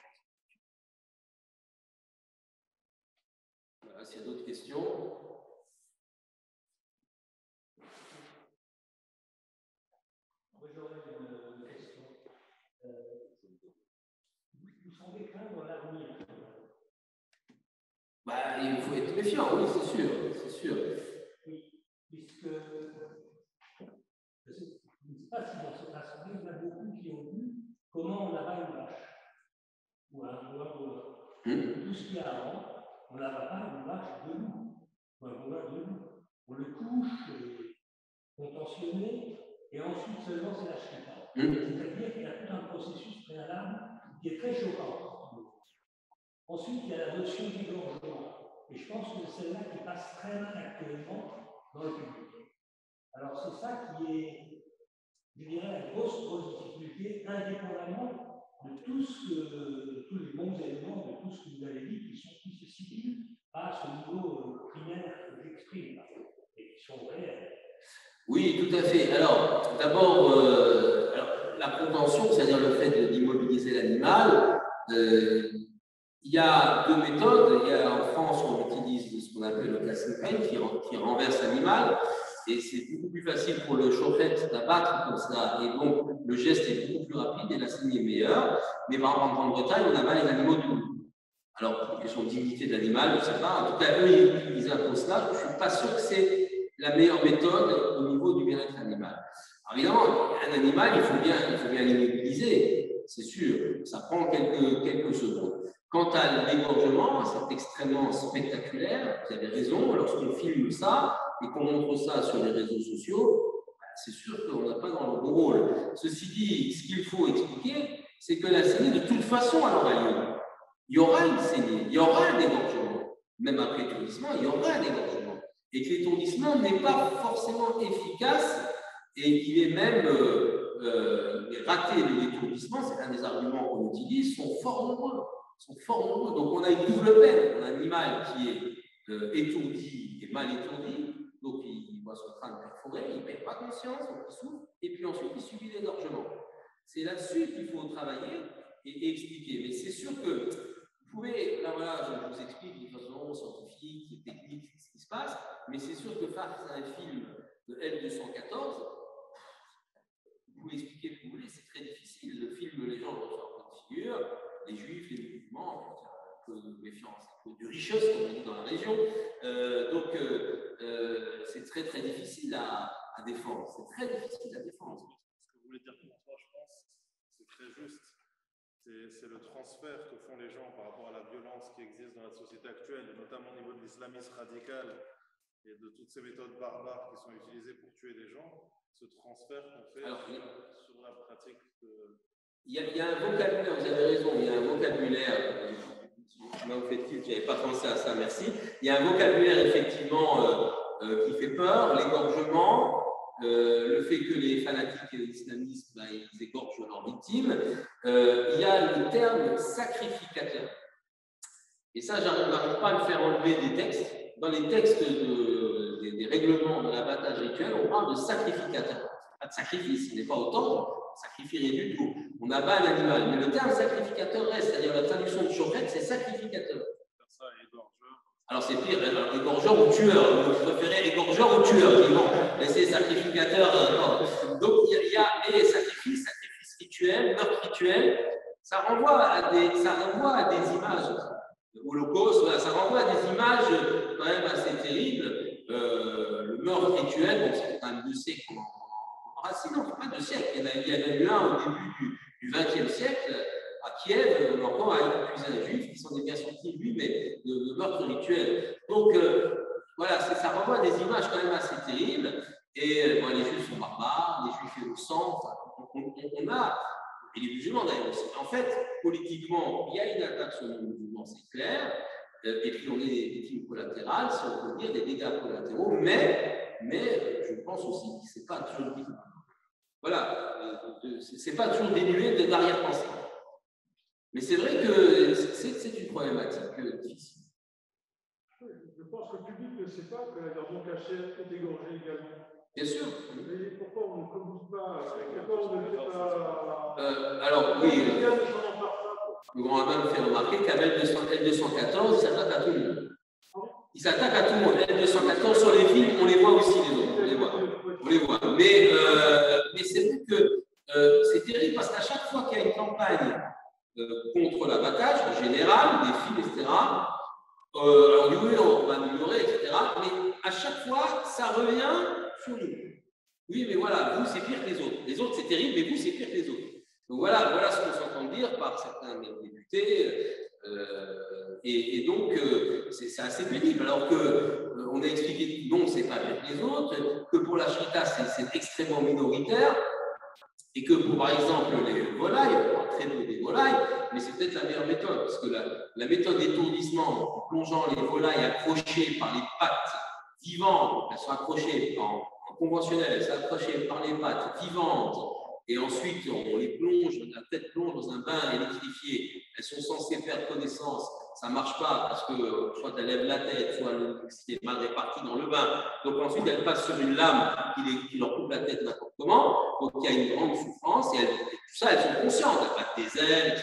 [SPEAKER 3] Voilà, s'il y a d'autres questions.
[SPEAKER 7] J'aurais une question. Vous semblez
[SPEAKER 3] il faut être méfiant, oui, c'est sûr, c'est sûr.
[SPEAKER 7] Puisque, je ne sais pas si dans cette assemblée, il y en a beaucoup qui ont vu comment on abat une vache, ou un bovin. Tout ce qu'il y a avant, on n'abat pas une vache debout, ou un bovin debout. On le couche, contentionné, et ensuite seulement c'est la chita. C'est-à-dire qu'il y a tout un processus préalable qui est très choquant. Ensuite, il y a la notion d'égorgement. Et je pense que c'est celle-là qui passe très mal actuellement dans le public. Alors, c'est ça qui est, je dirais, la grosse difficulté, indépendamment de tous les bons éléments, de tout ce que vous avez dit, qui se situent à ce niveau primaire que j'exprime, et qui sont réels.
[SPEAKER 3] Oui, tout à fait. Alors, d'abord, la contention, c'est-à-dire le fait d'immobiliser l'animal, il y a deux méthodes. En France, on utilise ce qu'on appelle le casting pen qui renverse l'animal. Et c'est beaucoup plus facile pour le chauffette d'abattre comme ça. Et donc, le geste est beaucoup plus rapide et la saignée est meilleure. Mais par exemple, en Grande-Bretagne, on abat les animaux debout. Alors, pour une question de dignité de l'animal, je ne sais pas. En tout cas, eux, ils imposent cela. Je ne suis pas sûr que c'est la meilleure méthode au niveau du bien-être animal. Alors, évidemment, un animal, il faut bien l'immobiliser. C'est sûr. Ça prend quelques secondes. Quant à l'égorgement, c'est extrêmement spectaculaire, vous avez raison, lorsqu'on filme ça et qu'on montre ça sur les réseaux sociaux, c'est sûr qu'on n'a pas dans le bon rôle. Ceci dit, ce qu'il faut expliquer, c'est que la saignée, de toute façon, elle aura lieu. Il y aura une saignée, il y aura un égorgement. Même après étourdissement, il y aura un égorgement. Et que l'étourdissement n'est pas forcément efficace et qu'il est même raté de l'étourdissement, c'est un des arguments qu'on utilise, sont fort nombreux. Donc, on a une double peine. On a un animal qui est étourdi et mal étourdi, donc il voit son crâne perforé, il ne perd pas conscience, donc il souffre, et puis ensuite il subit l'égorgement. C'est là-dessus qu'il faut travailler et expliquer. Mais c'est sûr que vous pouvez, là voilà, je vous explique de façon scientifique, technique, ce qui se passe, mais c'est sûr que face à un film de L214, vous pouvez expliquer ce que vous voulez, c'est très difficile. Le film, les gens reçoivent un peu de figure. Les juifs, les musulmans, un peu de méfiance, un peu de richesse, comme on dit dans la région. C'est très très difficile à défendre. C'est très difficile à défendre.
[SPEAKER 1] Ce que vous voulez dire pour toi, je pense, c'est très juste. C'est le transfert que font les gens par rapport à la violence qui existe dans la société actuelle, et notamment au niveau de l'islamisme radical et de toutes ces méthodes barbares qui sont utilisées pour tuer des gens. Ce transfert qu'on fait sur la pratique de...
[SPEAKER 3] Il y a un vocabulaire, vous avez raison, il y a un vocabulaire, je m'en fais tilt, je n'avais pas pensé à ça, merci. Il y a un vocabulaire effectivement qui fait peur, l'égorgement, le fait que les fanatiques islamistes, ils égorgent leurs victimes. Il y a le terme sacrificateur. Et ça, je n'arrive pas à me faire enlever des textes. Dans les textes des règlements de l'abattage rituel, on parle de sacrificateur. Pas de sacrifice, il n'est pas autant. Sacrifie rien du tout. On abat un animal. Mais le terme sacrificateur reste, c'est-à-dire la traduction de chauffette, c'est sacrificateur. Alors c'est pire, égorgeur ou tueur. Vous préférez égorgeur ou tueur. Bon, laissez sacrificateur. Donc il y a les sacrifices rituels, meurtres rituels. Ça renvoie à des images. Holocauste, voilà, ça renvoie à des images quand même assez terribles. Le meurtre rituel, bon, c'est quand même 2 siècles. Sinon, pas 2 siècles. Il y en a eu un au début du XXe siècle à Kiev, encore à accuser un juif, qui s'en est bien sorti, lui, mais de meurtre rituel. Donc, voilà, ça renvoie à des images quand même assez terribles. Et les juifs sont barbares, les juifs innocents. On a, et les musulmans d'ailleurs aussi. En fait, politiquement, il y a une attaque sur les musulmans, c'est clair. Et puis, on est des victimes collatérales, si on peut dire, des dégâts collatéraux. Mais je pense aussi que ce n'est pas toujours voilà, c'est pas toujours dénué d'arrière-pensée. Mais c'est vrai que c'est une problématique difficile.
[SPEAKER 4] Je pense que le public ne sait pas que la viande cachée est égorgée également.
[SPEAKER 3] Bien sûr.
[SPEAKER 4] Mais pourquoi on ne communique pas? Pourquoi on ne fait pas...
[SPEAKER 3] Alors, oui. Le grand rabbin me fait remarquer qu'à L214, il s'attaque à tout le monde. Il s'attaque à tout le monde. L214, sur les films, on les voit aussi, les autres. On les voit. Mais c'est vrai que c'est terrible parce qu'à chaque fois qu'il y a une campagne contre l'abattage, en général, des films, etc., Alors, oui, on va améliorer, etc. Mais à chaque fois, ça revient sur nous. Oui, mais voilà, vous, c'est pire que les autres. Les autres, c'est terrible, mais vous, c'est pire que les autres. Donc voilà ce qu'on s'entend dire par certains députés. Et donc, c'est assez pénible. Alors qu'on a expliqué que non, c'est pas pire que les autres, que pour la Shrita, c'est extrêmement minoritaire. Et que pour, par exemple, les volailles, on parle très peu des volailles, mais c'est peut-être la meilleure méthode, parce que la méthode d'étourdissement, en plongeant les volailles accrochées par les pattes vivantes, elles sont accrochées en conventionnel, elles sont accrochées par les pattes vivantes, et ensuite on les plonge, la tête plonge dans un bain électrifié, elles sont censées perdre connaissance, ça ne marche pas parce que soit elles lèvent la tête, soit l'électricité est mal répartie dans le bain, donc ensuite elles passent sur une lame qui leur coupe la tête n'importe comment, donc il y a une grande souffrance, et tout ça, elles sont conscientes, elles battent des ailes,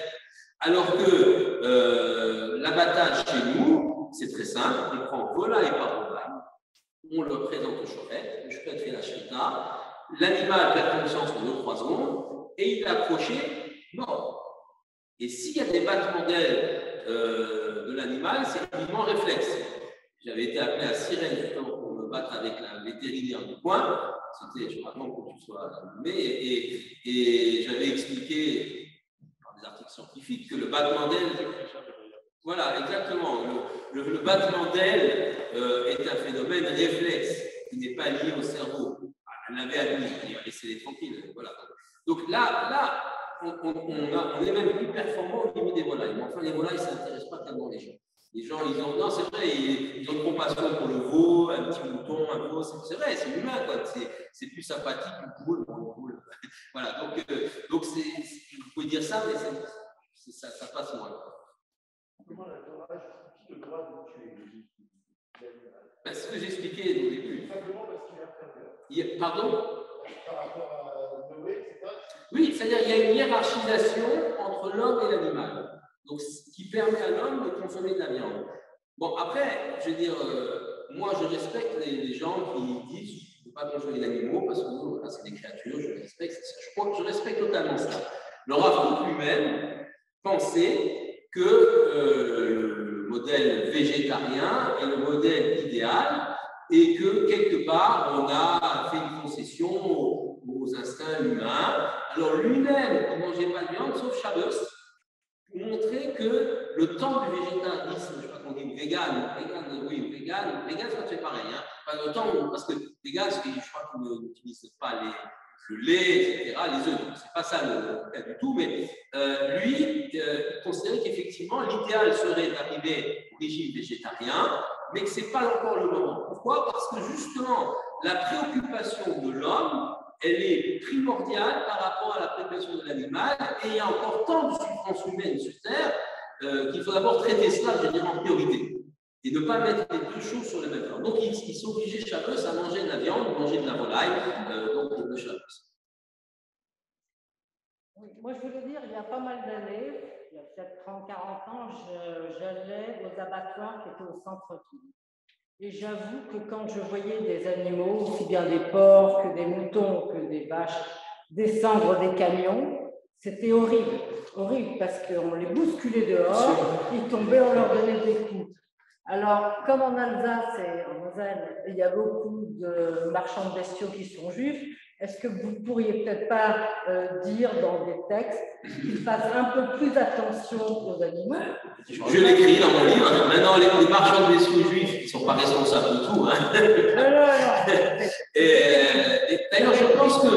[SPEAKER 3] alors que l'abattage chez nous, c'est très simple, on prend volaille par volaille, on le présente au chouette, le chouette fait la shrita, l'animal perd conscience en 2-3 secondes, et il est accroché, mort. Et s'il y a des battements d'ailes de l'animal, c'est uniquement réflexe. J'avais été appelé à Sirène justement pour me battre avec la vétérinaire du coin. C'était, je m'attends que tu sois nommé, et j'avais expliqué dans des articles scientifiques que le battement d'aile, voilà, exactement, le battement d'aile est un phénomène réflexe qui n'est pas lié au cerveau. Elle l'avait admis, il va laisser les tranquilles. Voilà. Donc là, on est même plus performant au niveau des volailles. Mais enfin, les volailles, ça n'intéresse pas tellement les gens. Les gens, ils ont, non, c'est vrai, ils ont une compassion pour le veau, un petit mouton, un veau, c'est vrai, c'est humain, quoi. C'est plus sympathique qu'une poule pour une poule. Voilà, donc vous pouvez dire ça, mais ça passe moins.
[SPEAKER 7] Comment la Torah justifie le droit de tuer
[SPEAKER 3] C'est ce que j'expliquais au début.
[SPEAKER 7] Simplement parce qu'il est inférieur.
[SPEAKER 3] Pardon?
[SPEAKER 7] Par rapport à Noé, etc.
[SPEAKER 3] Oui, c'est-à-dire qu'il y a une hiérarchisation entre l'homme et l'animal. Donc, ce qui permet à l'homme de consommer de la viande. Bon, après, je veux dire, moi, je respecte les gens qui disent je ne peux pas consommer d'animaux parce que voilà, c'est des créatures, je respecte. Je respecte totalement ça. Le Rav Kook lui-même pensait que le modèle végétarien est le modèle idéal et que quelque part, on a fait une concession aux instincts humains. Alors, lui-même, il ne mangeait pas de viande sauf Shabbos, pour montrer que le temps du végétarisme, je ne sais pas qu'on dit vegan, ça fait pareil. Hein. Enfin, le temps, parce que vegan, je crois qu'ils n'utilisent pas le lait, etc., les œufs, donc c'est pas ça le cas du tout, mais lui, il considérait qu'effectivement, l'idéal serait d'arriver au régime végétarien, mais que ce n'est pas encore le moment. Pourquoi? Parce que justement, la préoccupation de l'homme, elle est primordiale par rapport à la préoccupation de l'animal, et il y a encore tant de souffrances humaines sur Terre qu'il faut d'abord traiter cela, je dirais, en priorité, et ne pas mettre les deux choses sur les mêmes plans. Donc, ils sont obligés chacun à manger de la viande, manger de la volaille, donc de Shabbos.
[SPEAKER 2] Oui, moi, je voulais dire, il y a pas mal d'années, il y a peut-être 30-40 ans, j'allais aux abattoirs qui étaient au centre-ville. Et j'avoue que quand je voyais des animaux, aussi bien des porcs que des moutons, que des vaches, descendre des camions, c'était horrible. Horrible parce qu'on les bousculait dehors, ils tombaient, on leur donnait des coups. Alors, comme en Alsace et en Moselle, il y a beaucoup de marchands de bestiaux qui sont juifs, est-ce que vous pourriez peut-être pas dire dans des textes qu'ils fassent un peu plus attention aux animaux?
[SPEAKER 3] Je l'écris dans mon livre. Maintenant, les marchands de bestiaux juifs, ils ne sont pas responsables de tout. Hein.
[SPEAKER 2] Non.
[SPEAKER 3] Et d'ailleurs, je pense que,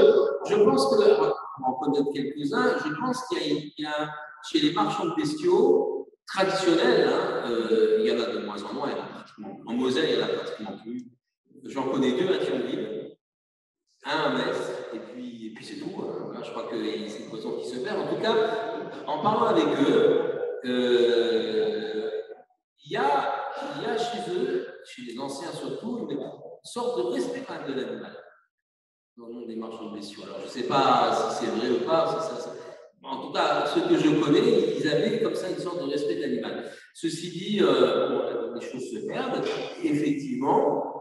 [SPEAKER 3] on en connaît quelques-uns, je pense qu'il y a chez les marchands de bestiaux traditionnels, il y en a de moins en moins. En Moselle, il n'y en a pratiquement plus. J'en connais deux à Thionville. Un à Metz, et puis c'est tout. Hein. Je crois que c'est une poisson qui se perd. En tout cas, en parlant avec eux, il y a chez eux, chez les anciens surtout, une sorte de respect quand même de l'animal dans le monde des marchands de bestiaux. Alors, je ne sais pas si c'est vrai ou pas. En tout cas, ceux que je connais, ils avaient comme ça une sorte de respect de l'animal. Ceci dit, les choses se perdent. Effectivement,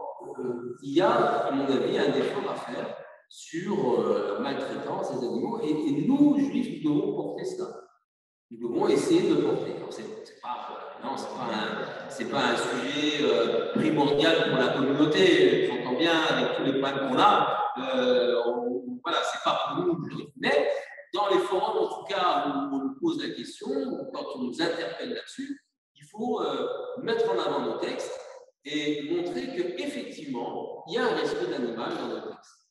[SPEAKER 3] il y a, à mon avis, un effort à faire sur la maltraitance des animaux. Et nous, juifs, nous devons porter ça. Nous devons essayer de porter. C'est pas c'est pas un sujet primordial pour la communauté. J'entends bien avec tous les problèmes qu'on a. Voilà, c'est pas pour nous. Mais dans les forums, en tout cas, où on nous pose la question, quand on nous interpelle là-dessus, il faut mettre en avant nos textes et montrer qu'effectivement, il y a un respect d'animal dans nos textes.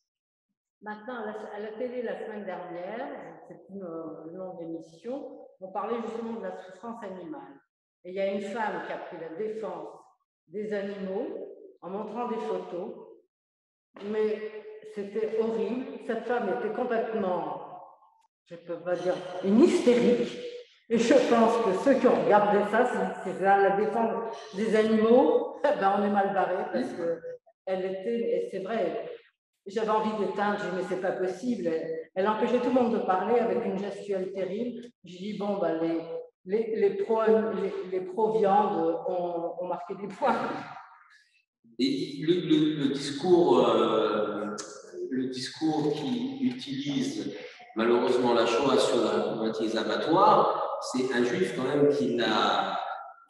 [SPEAKER 2] Maintenant, à la télé, la semaine dernière, c'est le nom de l'émission, on parlait justement de la souffrance animale. Et il y a une femme qui a pris la défense des animaux en montrant des photos, mais c'était horrible. Cette femme était complètement, je ne peux pas dire, une hystérique. Et je pense que ceux qui ont regardé ça, c'est la défense des animaux, ben on est mal barré parce qu'elle était, et c'est vrai, j'avais envie d'éteindre, je dis mais c'est pas possible. Elle empêchait tout le monde de parler avec une gestuelle terrible. Je dis bon, ben, les pro-viande ont marqué des points.
[SPEAKER 3] Et le discours qui utilise malheureusement la Shoah sur les abattoirs, c'est un juif quand même qui n'a,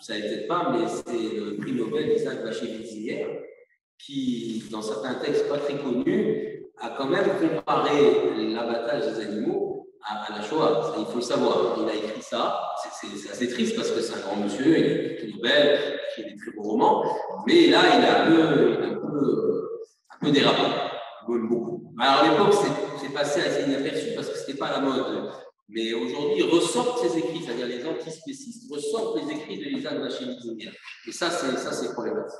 [SPEAKER 3] vous savez peut-être pas, mais c'est le prix Nobel Isaac Bashevis qui, dans certains textes pas très connus, a quand même comparé l'abattage des animaux à la Shoah. Ça, il faut le savoir. Il a écrit ça. C'est assez triste parce que c'est un grand monsieur, il a écrit le prix Nobel, il a des très beaux romans, mais là, il a un peu dérapé. Beaucoup. Alors à l'époque, c'est passé assez inaperçu parce que ce n'était pas la mode. Mais aujourd'hui, ils ressortent ces écrits, c'est-à-dire les antispécistes, ressortent les écrits de Isaac Bashevis. Et ça, c'est problématique.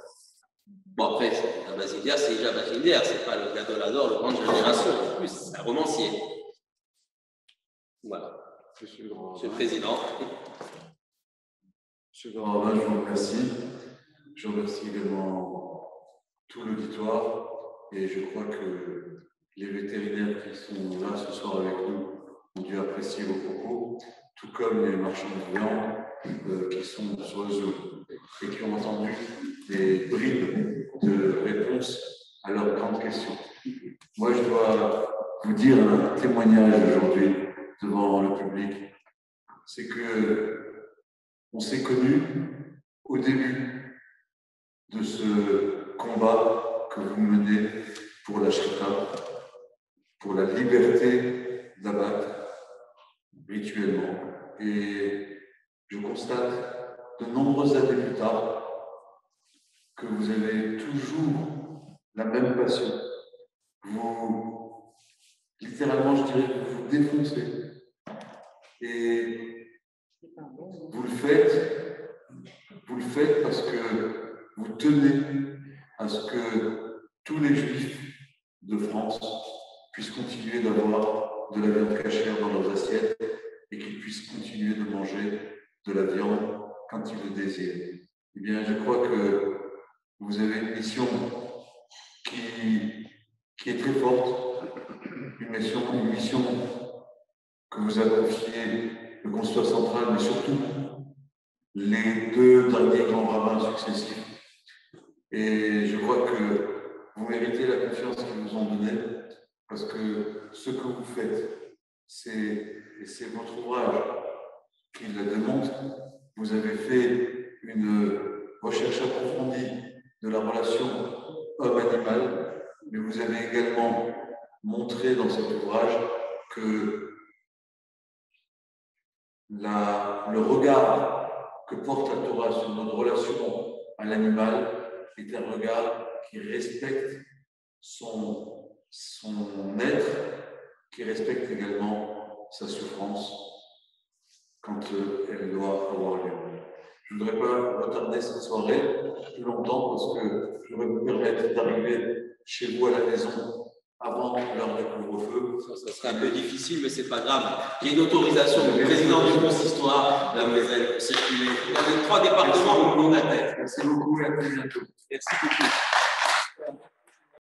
[SPEAKER 3] Bon, après, Basilière, c'est déjà Basilière, c'est pas le Gadolador, le grande génération, en plus, c'est un romancier. Voilà. Monsieur le Président.
[SPEAKER 6] Monsieur le Grand, je vous remercie. Je remercie également tout l'auditoire et je crois que les vétérinaires qui sont là ce soir avec nous ont dû apprécier vos propos, tout comme les marchands de viande qui sont sur le Zoom et qui ont entendu des bribes de réponses à leurs grandes questions. Moi, je dois vous dire un témoignage aujourd'hui devant le public. C'est que on s'est connus au début de ce combat que vous menez pour la Shrita, pour la liberté d'abattre rituellement. Et je constate de nombreuses années plus tard que vous avez toujours la même passion. Vous, littéralement, je dirais que vous défoncez. Et vous le faites parce que vous tenez à ce que tous les Juifs de France puissent continuer d'avoir de la viande cachère dans leurs assiettes et qu'ils puissent continuer de manger de la viande quand ils le désirent. Eh bien, je crois que vous avez une mission qui est très forte, une mission que vous a confiée le Consistoire central, mais surtout les deux derniers grands rabbins successifs. Et je crois que vous méritez la confiance qu'ils vous ont donnée, parce que ce que vous faites, c'est votre ouvrage qui le démontre. Vous avez fait une recherche approfondie de la relation homme-animal, mais vous avez également montré dans cet ouvrage que le regard que porte la Torah sur notre relation à l'animal est un regard qui respecte son être, qui respecte également sa souffrance quand elle doit avoir lieu. Je ne voudrais pas retarder cette soirée plus longtemps parce que je vais vous permettre d'arriver chez vous à la maison avant l'heure du couvre-feu.
[SPEAKER 3] Ça serait un peu difficile, mais ce n'est pas grave. Il y a une autorisation du président du consistoire, mademoiselle, pour circuler. Dans les 3 départements, au long de la tête.
[SPEAKER 6] Merci beaucoup et à très bientôt.
[SPEAKER 3] Merci beaucoup.